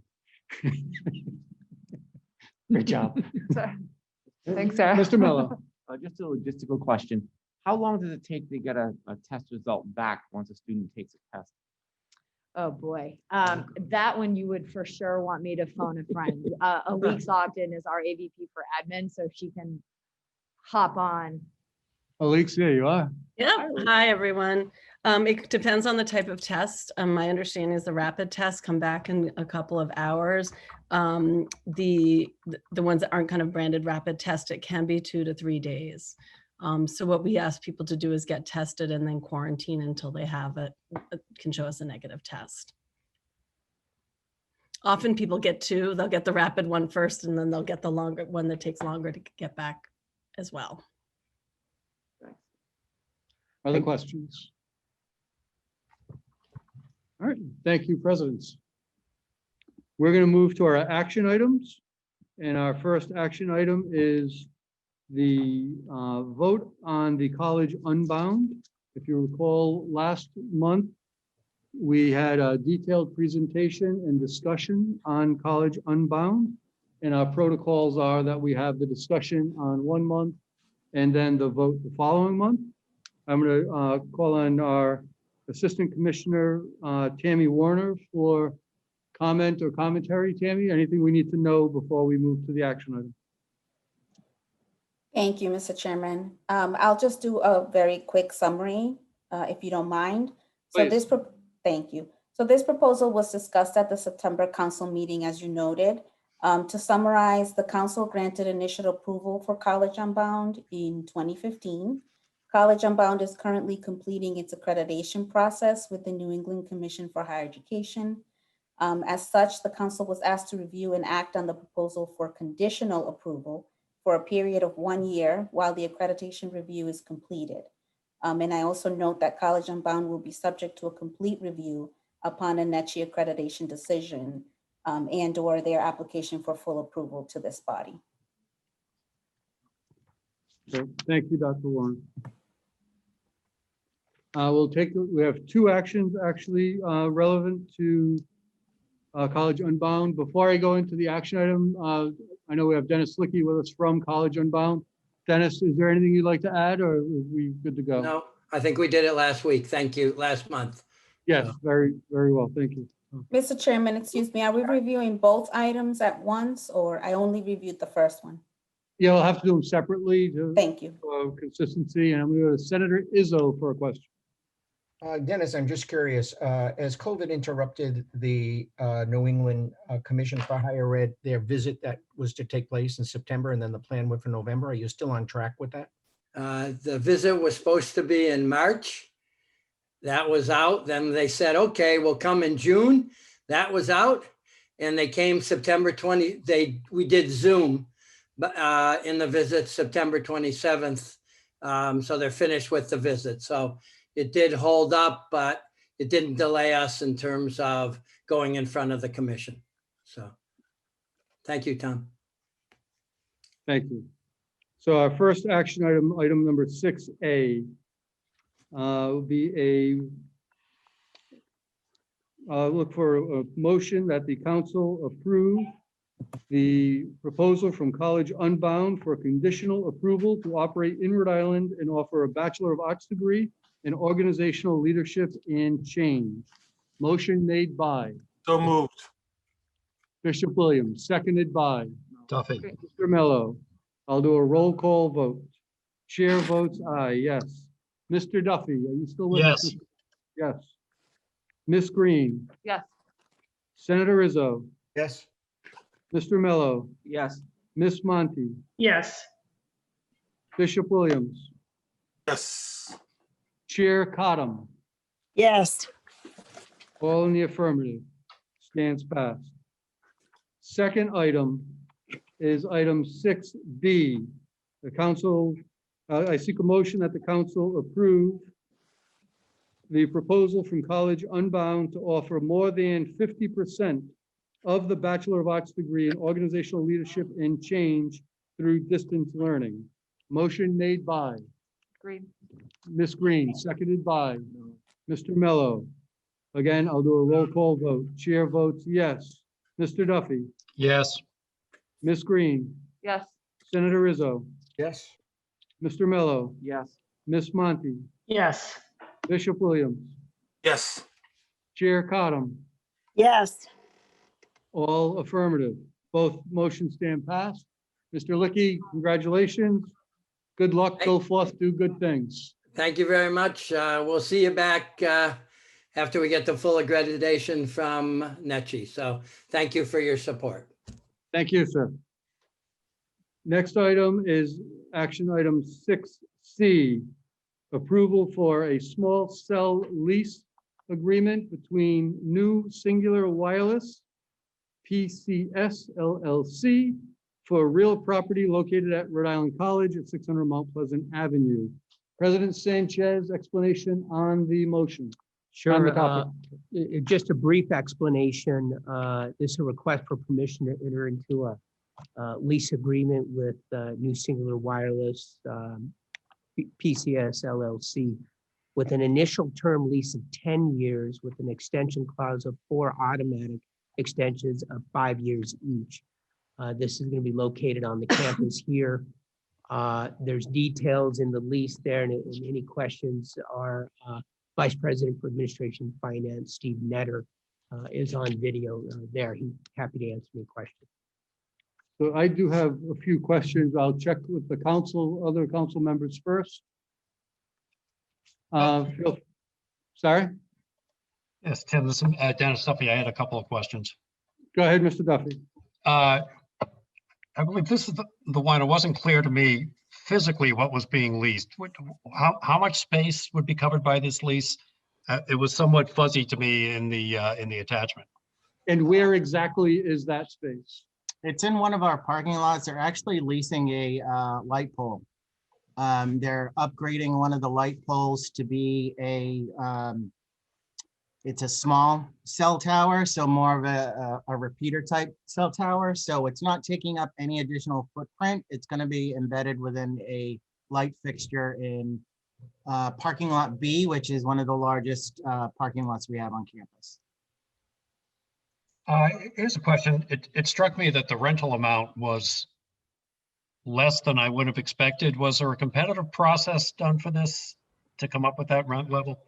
S2: Great job.
S8: Thanks, Sarah.
S2: Mr. Mello.
S10: Just a logistical question. How long does it take to get a test result back once a student takes a test?
S9: Oh, boy. That one you would for sure want me to phone a friend. Alix Ogden is our AVP for admin, so she can hop on.
S2: Alix, there you are.
S11: Yeah, hi, everyone. It depends on the type of test. My understanding is the rapid tests come back in a couple of hours. The ones that aren't kind of branded rapid test, it can be 2 to 3 days. So what we ask people to do is get tested and then quarantine until they have can show us a negative test. Often people get 2, they'll get the rapid one first, and then they'll get the longer one that takes longer to get back as well.
S2: Other questions? All right, thank you, presidents. We're going to move to our action items. And our first action item is the vote on the College Unbound. If you recall, last month, we had a detailed presentation and discussion on College Unbound. And our protocols are that we have the discussion on 1 month and then the vote the following month. I'm going to call on our Assistant Commissioner, Tammy Warner, for comment or commentary. Tammy, anything we need to know before we move to the action item?
S12: Thank you, Mr. Chairman. I'll just do a very quick summary, if you don't mind. So
S2: Please.
S12: Thank you. So this proposal was discussed at the September council meeting, as you noted. To summarize, the council granted initial approval for College Unbound in 2015. College Unbound is currently completing its accreditation process with the New England Commission for Higher Education. As such, the council was asked to review and act on the proposal for conditional approval for a period of 1 year while the accreditation review is completed. And I also note that College Unbound will be subject to a complete review upon a NECHI accreditation decision and or their application for full approval to this body.
S2: Okay, thank you, Dr. Warren. We have 2 actions actually relevant to College Unbound. Before I go into the action item, I know we have Dennis Slicky with us from College Unbound. Dennis, is there anything you'd like to add, or are we good to go?
S13: No, I think we did it last week. Thank you. Last month.
S2: Yes, very, very well. Thank you.
S12: Mr. Chairman, excuse me, are we reviewing both items at once, or I only reviewed the first one?
S2: Yeah, I'll have to do them separately to
S12: Thank you.
S2: consistency, and I'm going to go to Senator Izzo for a question.
S7: Dennis, I'm just curious, as COVID interrupted the New England Commission for Higher Ed, their visit that was to take place in September and then the plan went for November, are you still on track with that?
S13: The visit was supposed to be in March. That was out. Then they said, okay, we'll come in June. That was out. And they came September 20, we did Zoom but in the visit September 27th. So they're finished with the visit. So it did hold up, but it didn't delay us in terms of going in front of the commission. So thank you, Tom.
S2: Thank you. So our first action item, item number 6A, will be look for a motion that the council approve the proposal from College Unbound for conditional approval to operate in Rhode Island and offer a Bachelor of Arts degree in organizational leadership and change. Motion made by
S4: So moved.
S2: Bishop Williams, seconded by
S4: Duffy.
S2: Mr. Mello. I'll do a roll call vote. Chair votes aye, yes. Mr. Duffy, are you still with us? Yes. Ms. Green,
S8: Yes.
S2: Senator Rizzo,
S7: Yes.
S2: Mr. Mello,
S10: Yes.
S2: Ms. Monty,
S3: Yes.
S2: Bishop Williams,
S4: Yes.
S2: Chair Cottam,
S3: Yes.
S2: all in the affirmative, stands passed. Second item is item 6B. The council, I seek a motion that the council approve the proposal from College Unbound to offer more than 50% of the Bachelor of Arts degree in organizational leadership and change through distance learning. Motion made by
S8: Green.
S2: Ms. Green, seconded by Mr. Mello. Again, I'll do a roll call vote. Chair votes yes. Mr. Duffy,
S4: Yes.
S2: Ms. Green,
S8: Yes.
S2: Senator Rizzo,
S7: Yes.
S2: Mr. Mello,
S10: Yes.
S2: Ms. Monty,
S3: Yes.
S2: Bishop Williams,
S4: Yes.
S2: Chair Cottam,
S3: Yes.
S2: all affirmative. Both motions stand passed. Mr. Lickey, congratulations. Good luck. Go forth, do good things.
S13: Thank you very much. We'll see you back after we get the full accreditation from NECHI. So thank you for your support.
S2: Thank you, sir. Next item is action item 6C, approval for a small cell lease agreement between New Singular Wireless, PCS LLC, for real property located at Rhode Island College at 600 Mount Pleasant Avenue. President Sanchez, explanation on the motion. On
S6: Sure.
S2: the topic.
S6: Just a brief explanation. This is a request for permission to enter into a lease agreement with New Singular Wireless, PCS LLC, with an initial term lease of 10 years with an extension clause of 4 automatic extensions of 5 years each. This is going to be located on the campus here. There's details in the lease there, and any questions are Vice President for Administration and Finance, Steve Netter, is on video there. He's happy to answer any questions.
S2: So I do have a few questions. I'll check with the council, other council members first. Sorry,
S14: Yes, Tim, this is Dennis Duffy. I had a couple of questions.
S2: go ahead, Mr. Duffy.
S14: I believe this is the one. It wasn't clear to me physically what was being leased. How much space would be covered by this lease? It was somewhat fuzzy to me in the attachment.
S2: And where exactly is that space?
S15: It's in one of our parking lots. They're actually leasing a light pole. They're upgrading one of the light poles to be it's a small cell tower, so more of a repeater type cell tower. So it's not taking up any additional footprint. It's going to be embedded within a light fixture in parking lot B, which is one of the largest parking lots we have on campus.
S14: Here's a question. It struck me that the rental amount was less than I would have expected. Was there a competitive process done for this to come up with that rent level?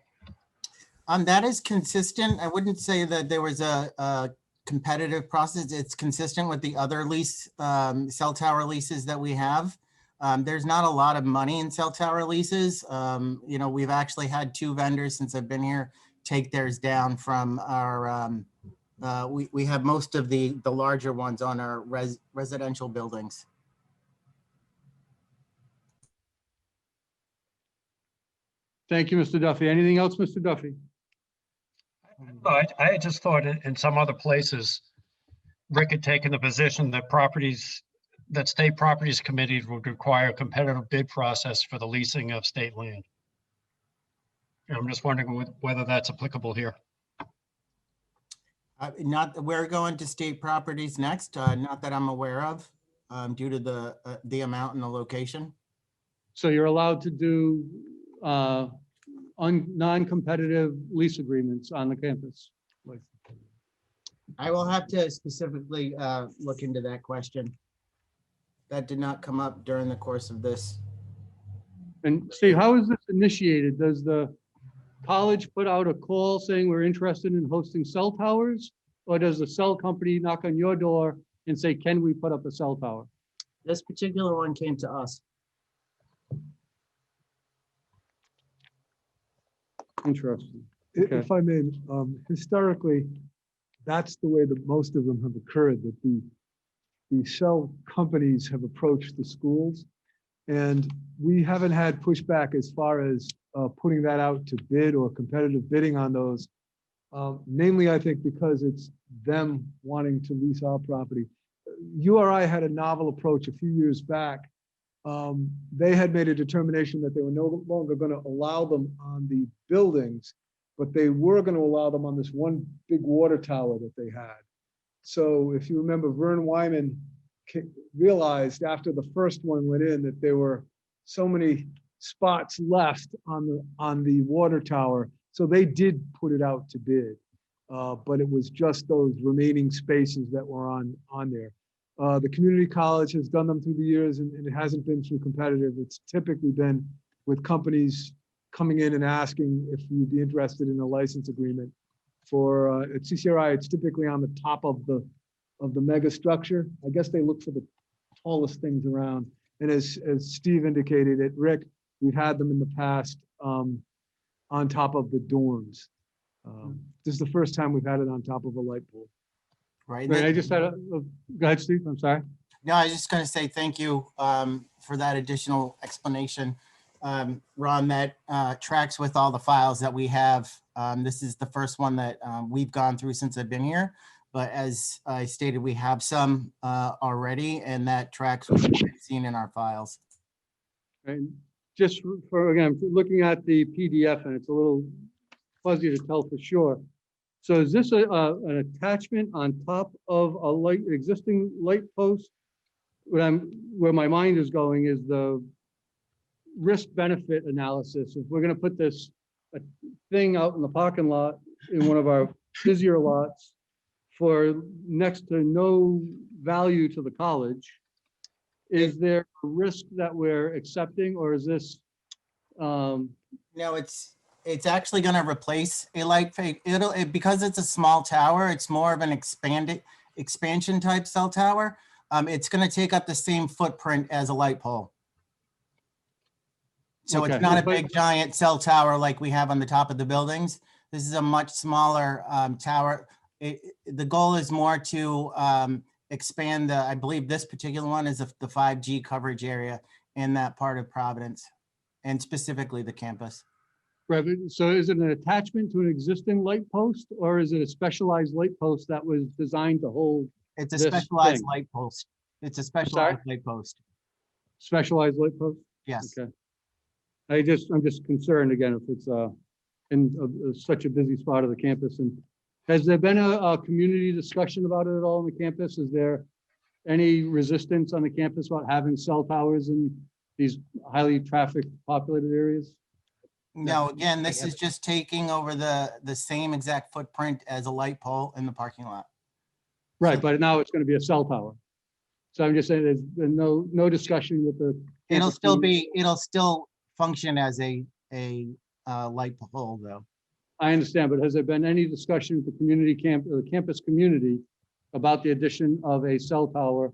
S15: That is consistent. I wouldn't say that there was a competitive process. It's consistent with the other lease, cell tower leases that we have. There's not a lot of money in cell tower leases. You know, we've actually had 2 vendors since I've been here take theirs down from our, we have most of the larger ones on our residential buildings.
S2: Thank you, Mr. Duffy. Anything else, Mr. Duffy?
S14: I just thought in some other places, Rick had taken the position that state properties committees would require a competitive bid process for the leasing of state land. And I'm just wondering whether that's applicable here.
S15: We're going to state properties next, not that I'm aware of, due to the amount and the location.
S2: So you're allowed to do non-competitive lease agreements on the campus?
S15: I will have to specifically look into that question. That did not come up during the course of this.
S2: And Steve, how is this initiated? Does the college put out a call saying we're interested in hosting cell towers? Or does the cell company knock on your door and say, can we put up a cell tower?
S15: This particular one came to us.
S2: Interesting.
S5: If I may, historically, that's the way that most of them have occurred, that the cell companies have approached the schools. And we haven't had pushback as far as putting that out to bid or competitive bidding on those. Namely, I think because it's them wanting to lease our property. URI had a novel approach a few years back. They had made a determination that they were no longer going to allow them on the buildings, but they were going to allow them on this one big water tower that they had. So if you remember, Vern Wyman realized after the first one went in that there were so many spots left on the water tower. So they did put it out to bid, but it was just those remaining spaces that were on there. The community college has done them through the years, and it hasn't been through competitive. It's typically been with companies coming in and asking if you'd be interested in a license agreement. For at CCRI, it's typically on the top of the mega structure. I guess they look for the tallest things around. And as Steve indicated at Rick, we've had them in the past on top of the dorms. This is the first time we've had it on top of a light pole.
S15: Right.
S2: Right, I just had go ahead, Steve, I'm sorry.
S15: No, I was just going to say thank you for that additional explanation. Ron, that tracks with all the files that we have. This is the first one that we've gone through since I've been here. But as I stated, we have some already, and that tracks with what we've seen in our files.
S2: And just for, again, looking at the PDF, and it's a little fuzzy to tell for sure. So is this an attachment on top of a existing light post? Where my mind is going is the risk-benefit analysis. If we're going to put this thing out in the parking lot in one of our busier lots for next to no value to the college, is there a risk that we're accepting, or is this?
S15: No, it's actually going to replace a light fake. Because it's a small tower, it's more of an expansion type cell tower. It's going to take up the same footprint as a light pole. So
S2: Okay.
S15: it's not a big giant cell tower like we have on the top of the buildings. This is a much smaller tower. The goal is more to expand I believe this particular one is the 5G coverage area in that part of Providence, and specifically the campus.
S2: Right, so is it an attachment to an existing light post, or is it a specialized light post that was designed to hold?
S15: It's a
S2: this
S15: specialized
S2: thing?
S15: light post. It's a specialized light post.
S2: Specialized light post?
S15: Yes.
S2: Okay. I'm just concerned again if it's in such a busy spot of the campus. And has there been a community discussion about it at all on the campus? Is there any resistance on the campus about having cell towers in these highly traffic populated areas?
S15: No, again, this is just taking over the same exact footprint as a light pole in the parking lot.
S2: Right, but now it's going to be a cell tower. So I'm just saying there's been no discussion with the.
S15: It'll still function as a light pole though.
S2: I understand, but has there been any discussion with the community or the campus community about the addition of a cell tower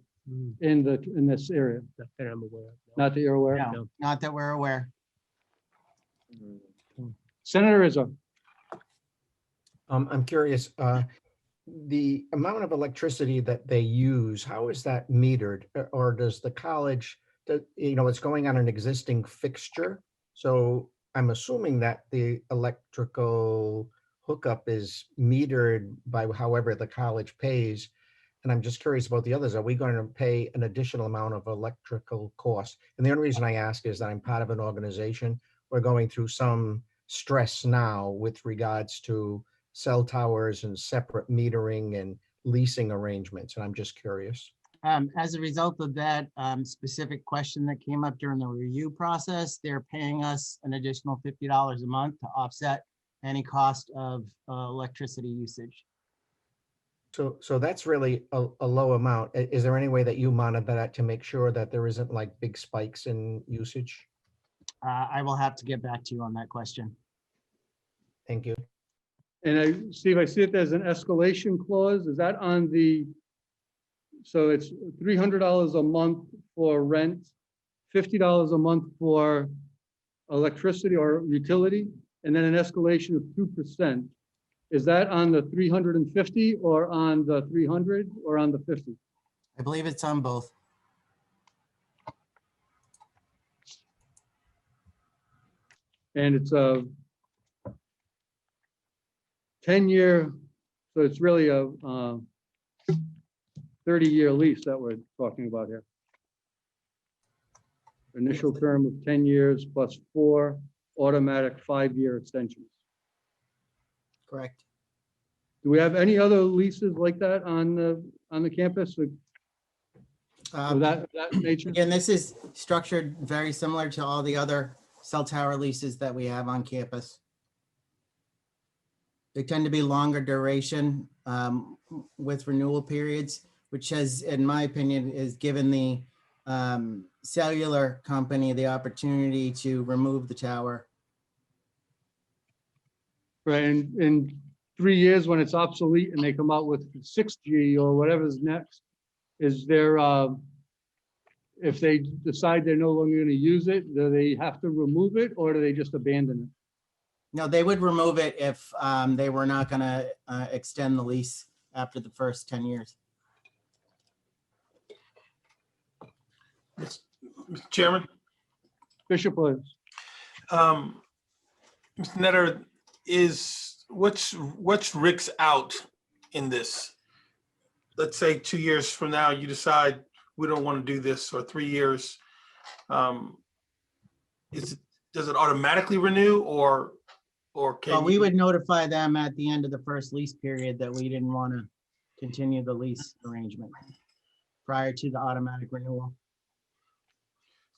S2: in this area?
S6: Not that I'm aware of. no.
S2: Not that you're aware?
S15: No, not that we're aware.
S2: Senator Rizzo.
S7: I'm curious, the amount of electricity that they use, how is that metered? Or does the college, it's going on an existing fixture? So I'm assuming that the electrical hookup is metered by however the college pays. And I'm just curious about the others. Are we going to pay an additional amount of electrical cost? And the only reason I ask is that I'm part of an organization. We're going through some stress now with regards to cell towers and separate metering and leasing arrangements. And I'm just curious.
S15: As a result of that specific question that came up during the review process, they're paying us an additional $50 a month to offset any cost of electricity usage.
S7: So that's really a low amount. Is there any way that you monitor that to make sure that there isn't like big spikes in usage?
S15: I will have to get back to you on that question.
S7: Thank you.
S2: And Steve, I see it there's an escalation clause. Is that on the, so it's $300 a month for rent, $50 a month for electricity or utility, and then an escalation of 2%. Is that on the 350 or on the 300 or on the 50?
S15: I believe it's on both.
S2: And it's a 10-year, so it's really a 30-year lease that we're talking about here. Initial term of 10 years plus 4 automatic 5-year extensions.
S15: Correct.
S2: Do we have any other leases like that on the campus of that nature?
S15: Again, this is structured very similar to all the other cell tower leases that we have on campus. They tend to be longer duration with renewal periods, which has, in my opinion, is given the cellular company the opportunity to remove the tower.
S2: Right, and in 3 years when it's obsolete and they come out with 6G or whatever's next, is there, if they decide they're no longer going to use it, do they have to remove it or do they just abandon it?
S15: No, they would remove it if they were not going to extend the lease after the first 10 years.
S4: Mr. Chairman,
S2: Bishop, please.
S4: Mr. Netter, what's Rick's out in this? Let's say 2 years from now, you decide we don't want to do this, or 3 years. Does it automatically renew or can
S15: Well, we would notify them at the end of the first lease period that we didn't want to continue the lease arrangement prior to the automatic renewal.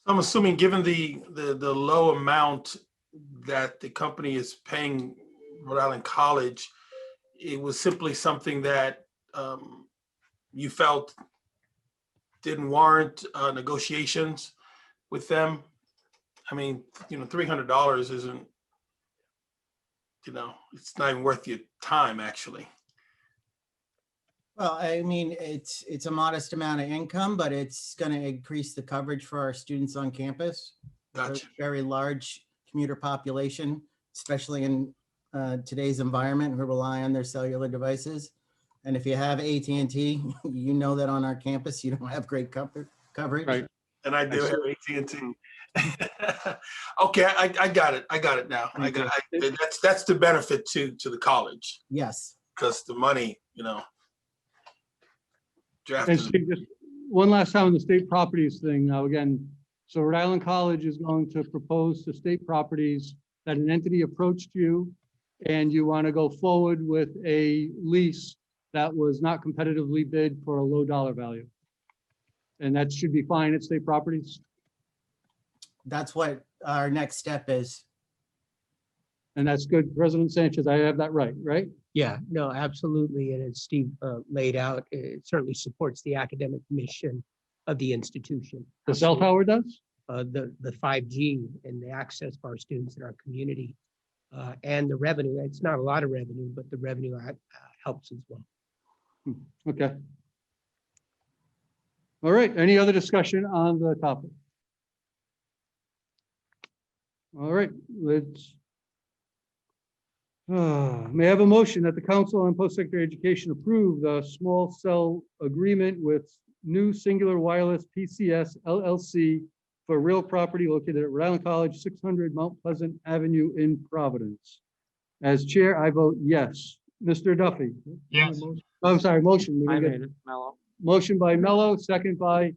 S4: I'm assuming, given the low amount that the company is paying Rhode Island College, it was simply something that you felt didn't warrant negotiations with them. I mean, $300 isn't, it's not even worth your time, actually.
S15: Well, I mean, it's a modest amount of income, but it's going to increase the coverage for our students on campus.
S4: Gotcha.
S15: A very large commuter population, especially in today's environment, who rely on their cellular devices. And if you have AT&T, you know that on our campus, you don't have great coverage.
S2: Right.
S4: And I do have AT&T. Okay, I got it. I got it now. That's the benefit to the college.
S15: Yes.
S4: Because the money, drafted.
S2: And Steve, just one last time on the state properties thing. Now, again, so Rhode Island College is going to propose to state properties that an entity approached you and you want to go forward with a lease that was not competitively bid for a low dollar value. And that should be fine at state properties.
S15: That's what our next step is.
S2: And that's good. President Sanchez, I have that right?
S6: Yeah, no, absolutely. And as Steve laid out, it certainly supports the academic mission of the institution.
S2: The cell tower does?
S6: The 5G and the access for our students in our community and the revenue. It's not a lot of revenue, but the revenue helps as well.
S2: Okay. All right, any other discussion on the topic? All right, let's. May I have a motion that the Council on Post-Secondary Education approve the small cell agreement with New Singular Wireless PCS LLC for real property located at Rhode Island College, 600 Mount Pleasant Avenue in Providence. As chair, I vote yes. Mr. Duffy?
S14: Yes.
S2: Oh, I'm sorry, motion. We
S10: I
S2: didn't
S10: made
S2: get-
S10: it, Mello.
S2: Motion by Mello, second by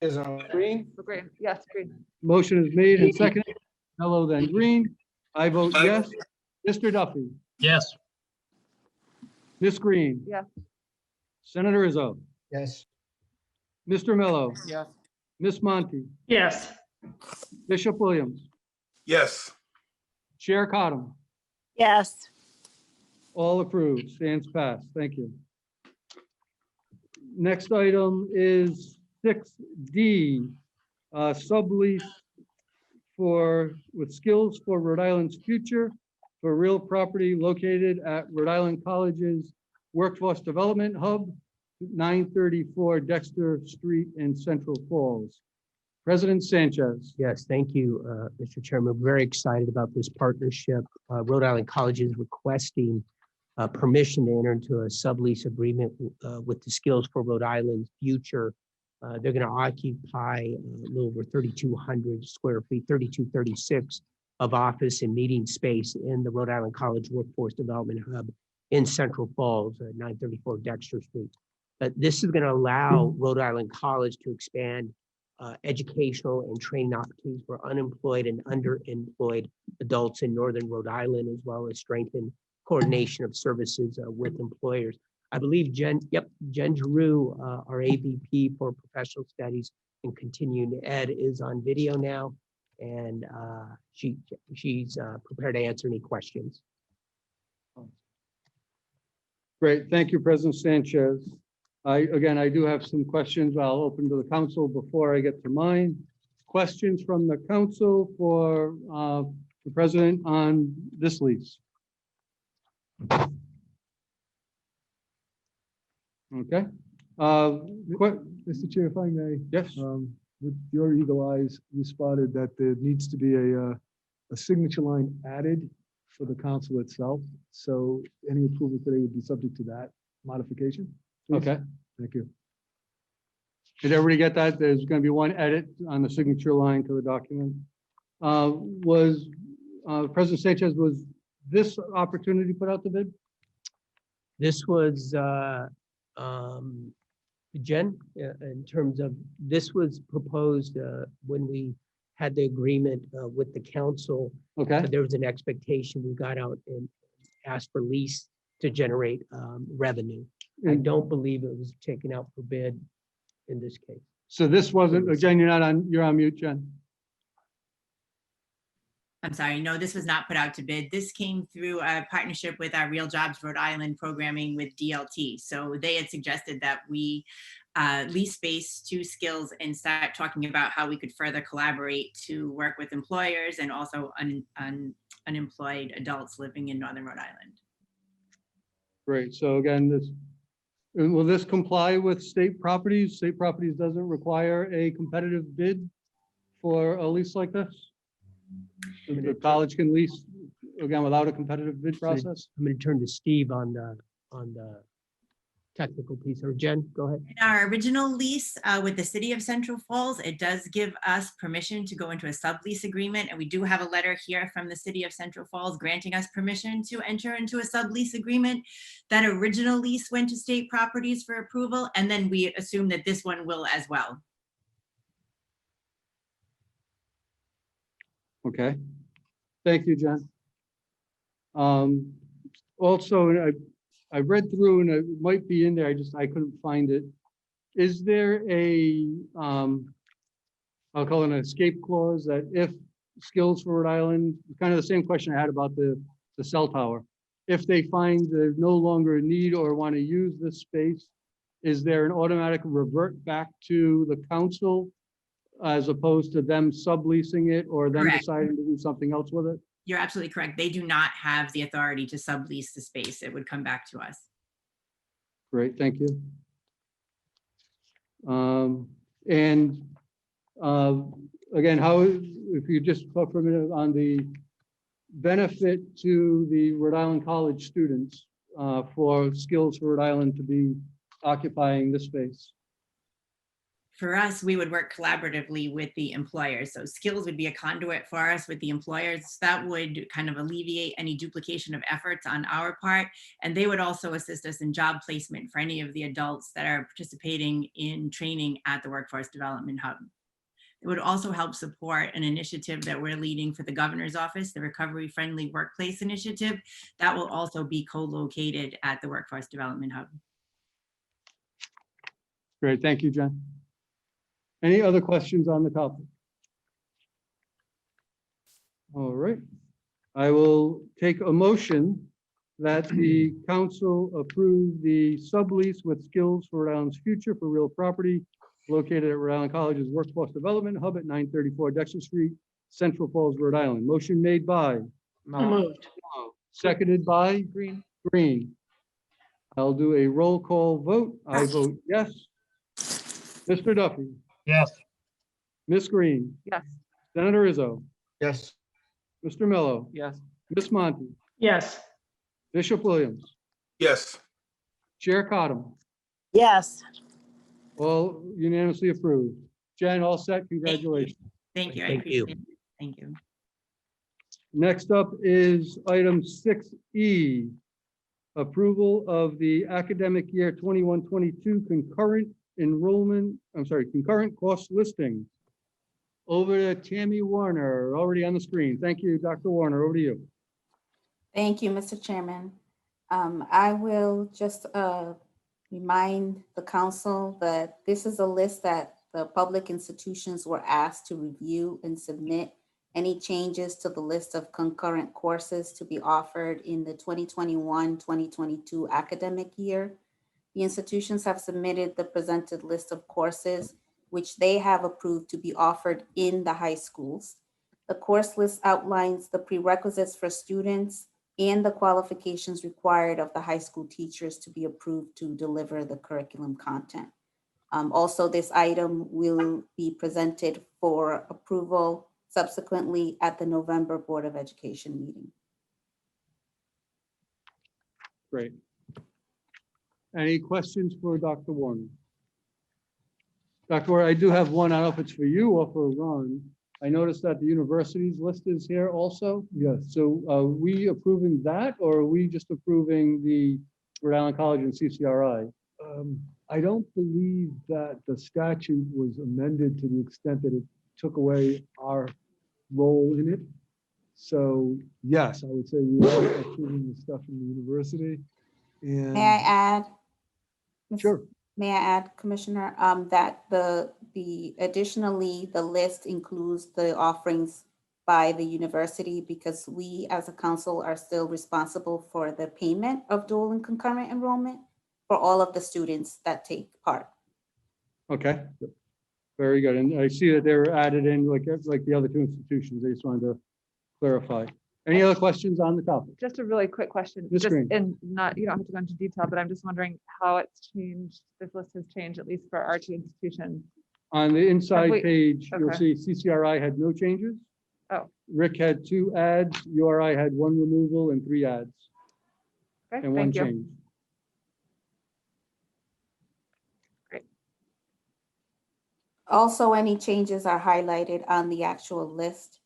S7: Is on.
S2: Green.
S8: Agree. Yes, agree.
S2: Motion is made and seconded. Mello, then Green. I vote yes. Mr. Duffy?
S14: Yes.
S2: Ms. Green?
S8: Yes.
S2: Senator Rizzo?
S7: Yes.
S2: Mr. Mello?
S10: Yes.
S2: Ms. Monty?
S15: Yes.
S2: Bishop Williams?
S4: Yes.
S2: Chair Cottam?
S3: Yes.
S2: All approved, stands passed. Thank you. Next item is 6D, sublease with skills for Rhode Island's future for real property located at Rhode Island College's Workforce Development Hub, 934 Dexter Street in Central Falls. President Sanchez.
S6: Yes, thank you, Mr. Chairman. We're very excited about this partnership. Rhode Island College is requesting permission to enter into a sublease agreement with the Skills for Rhode Island Future. They're going to occupy a little over 3,200 square feet, 3,236 of office and meeting space in the Rhode Island College Workforce Development Hub in Central Falls, 934 Dexter Street. This is going to allow Rhode Island College to expand educational and training opportunities for unemployed and underemployed adults in Northern Rhode Island, as well as strengthen coordination of services with employers. I believe Jen Giroux, our AVP for Professional Studies and Continuing Ed, is on video now, and she's prepared to answer any questions.
S2: Great, thank you, President Sanchez. I do have some questions I'll open to the council before I get to mine. Questions from the council for the president on this lease? Okay.
S5: Mr. Chair, if I may.
S2: Yes.
S5: With your eagle eyes, you spotted that there needs to be a signature line added for the council itself. So any approval today would be subject to that modification. Please.
S2: Okay.
S5: Thank you.
S2: Did everybody get that? There's going to be one edit on the signature line to the document. President Sanchez, was this opportunity put out to bid?
S6: This was Jen, in terms of, this was proposed when we had the agreement with the council.
S2: Okay.
S6: There was an expectation. We got out and asked for lease to generate revenue. I don't believe it was taken out for bid in this case.
S2: So this wasn't, Jen, you're on mute, Jen.
S16: I'm sorry, no, this was not put out to bid. This came through a partnership with our Real Jobs Rhode Island programming with DLT. So they had suggested that we lease space to Skills and start talking about how we could further collaborate to work with employers and also unemployed adults living in Northern Rhode Island.
S2: Great. So again, will this comply with state properties? State properties doesn't require a competitive bid for a lease like this? The college can lease, again, without a competitive bid process?
S6: I'm going to turn to Steve on the technical piece, or Jen, go ahead.
S16: In our original lease with the city of Central Falls, it does give us permission to go into a sublease agreement. And we do have a letter here from the city of Central Falls granting us permission to enter into a sublease agreement. That original lease went to state properties for approval. And then we assume that this one will as well.
S2: Okay. Thank you, Jen. Also, I read through and it might be in there, I couldn't find it. Is there a, I'll call it an escape clause that if Skills for Rhode Island, kind of the same question I had about the cell tower. If they find there's no longer a need or want to use this space, is there an automatic revert back to the council as opposed to them subleasing it or them
S16: Correct.
S2: deciding to do something else with it?
S16: You're absolutely correct. They do not have the authority to sublease the space. It would come back to us.
S2: Great, thank you. And again, how, if you just talk for a minute on the benefit to the Rhode Island College students for Skills for Rhode Island to be occupying this space.
S16: For us, we would work collaboratively with the employers. So Skills would be a conduit for us with the employers. That would kind of alleviate any duplication of efforts on our part. And they would also assist us in job placement for any of the adults that are participating in training at the Workforce Development Hub. It would also help support an initiative that we're leading for the Governor's Office, the Recovery Friendly Workplace Initiative. That will also be co-located at the Workforce Development Hub.
S2: Great, thank you, Jen. Any other questions on the topic? All right, I will take a motion that the council approve the sublease with Skills for Rhode Island's Future for real property located at Rhode Island College's Workforce Development Hub at 934 Dexter Street, Central Falls, Rhode Island. Motion made by,
S3: Moved.
S2: seconded by Green. I'll do a roll call vote. I vote yes. Mr. Duffy,
S14: Yes.
S2: Ms. Green,
S8: Yes.
S2: Senator Izzo,
S7: Yes.
S2: Mr. Mello,
S10: Yes.
S2: Ms. Monty,
S3: Yes.
S2: Bishop Williams,
S4: Yes.
S2: Chair Cottam,
S3: Yes.
S2: all unanimously approved. Jen, all set, congratulations.
S16: Thank you. I
S6: Thank you.
S16: appreciate it. Thank you.
S2: Next up is item 6E, approval of the academic year 21-22 concurrent enrollment, concurrent cost listing. Over to Tammy Warner, already on the screen. Thank you, Dr. Warner, over to you.
S12: Thank you, Mr. Chairman. I will just remind the council that this is a list that the public institutions were asked to review and submit any changes to the list of concurrent courses to be offered in the 2021-2022 academic year. The institutions have submitted the presented list of courses which they have approved to be offered in the high schools. The course list outlines the prerequisites for students and the qualifications required of the high school teachers to be approved to deliver the curriculum content. Also, this item will be presented for approval subsequently at the November Board of Education meeting.
S2: Great. Any questions for Dr. Warner? Dr. Warner, I do have one. I don't know if it's for you or for Ron. I noticed that the universities list is here also.
S5: Yes.
S2: So are we approving that, or are we just approving the Rhode Island College and CCRI?
S5: I don't believe that the statute was amended to the extent that it took away our role in it. So yes, I would say we are approving the stuff from the university. And
S12: May I add?
S5: Sure.
S12: May I add, Commissioner, that the additionally, the list includes the offerings by the university because we as a council are still responsible for the payment of dual and concurrent enrollment for all of the students that take part.
S2: Okay, very good. And I see that they were added in like the other two institutions. I just wanted to clarify. Any other questions on the topic?
S8: Just a really quick question.
S2: Ms.
S8: Just
S2: Green.
S8: and not, you don't have to go into detail, but I'm just wondering how it's changed. This list has changed, at least for our two institutions.
S2: On the inside
S8: we-
S2: page, you'll
S8: okay.
S2: see CCRI had no changes.
S8: Oh.
S2: Rick had 2 adds, URI had 1 removal and 3 adds,
S8: Okay,
S2: and 1
S8: thank you.
S2: change.
S8: Great.
S12: Also, any changes are highlighted on the actual list.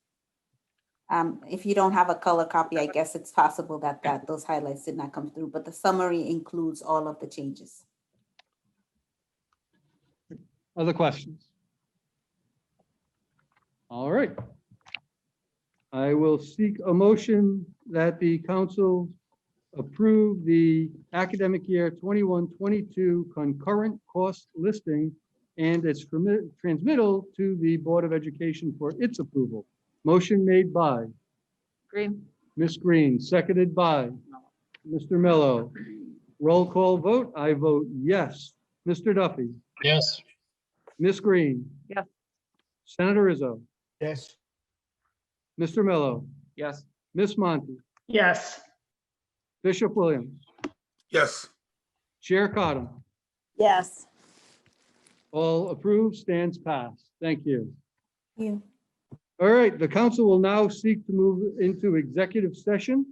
S12: If you don't have a color copy, I guess it's possible that those highlights did not come through, but the summary includes all of the changes.
S2: Other questions? All right. I will seek a motion that the council approve the academic year 21-22 concurrent cost listing and its transmittal to the Board of Education for its approval. Motion made by
S8: Green.
S2: Ms. Green, seconded by Mr. Mello. Roll call vote. I vote yes. Mr. Duffy,
S14: Yes.
S2: Ms. Green,
S8: Yes.
S2: Senator Izzo,
S7: Yes.
S2: Mr. Mello,
S10: Yes.
S2: Ms. Monty,
S3: Yes.
S2: Bishop Williams,
S4: Yes.
S2: Chair Cottam,
S3: Yes.
S2: All approved, stands passed. Thank you.
S12: You.
S2: All right, the council will now seek to move into executive session.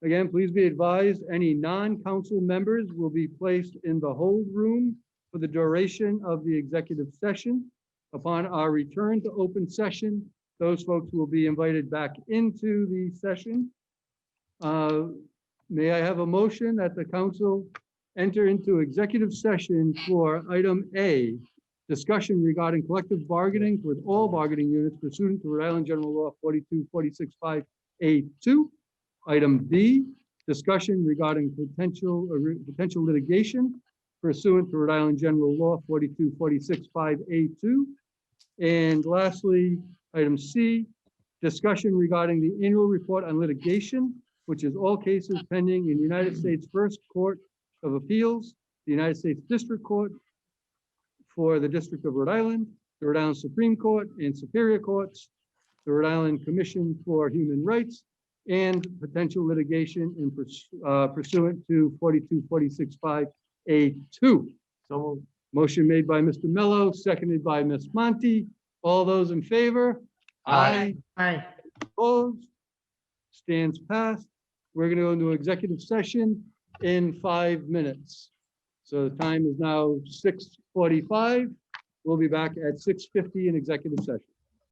S2: Again, please be advised, any non-council members will be placed in the hold room for the duration of the executive session. Upon our return to open session, those folks will be invited back into the session. May I have a motion that the council enter into executive session for item A, discussion regarding collective bargaining with all bargaining units pursuant to Rhode Island General Law 42-46-5A2. Item B, discussion regarding potential litigation pursuant to Rhode Island General Law 42-46-5A2. And lastly, item C, discussion regarding the annual report on litigation, which is all cases pending in the United States First Court of Appeals, the United States District Court for the District of Rhode Island, the Rhode Island Supreme Court and Superior Courts, the Rhode Island Commission for Human Rights, and potential litigation in pursuant to 42-46-5A2. So motion made by Mr. Mello, seconded by Ms. Monty. All those in favor?
S3: Aye.
S2: Opposed? Stands passed. We're going to go into executive session in 5 minutes. So the time is now 6:45. We'll be back at 6:50 in executive session.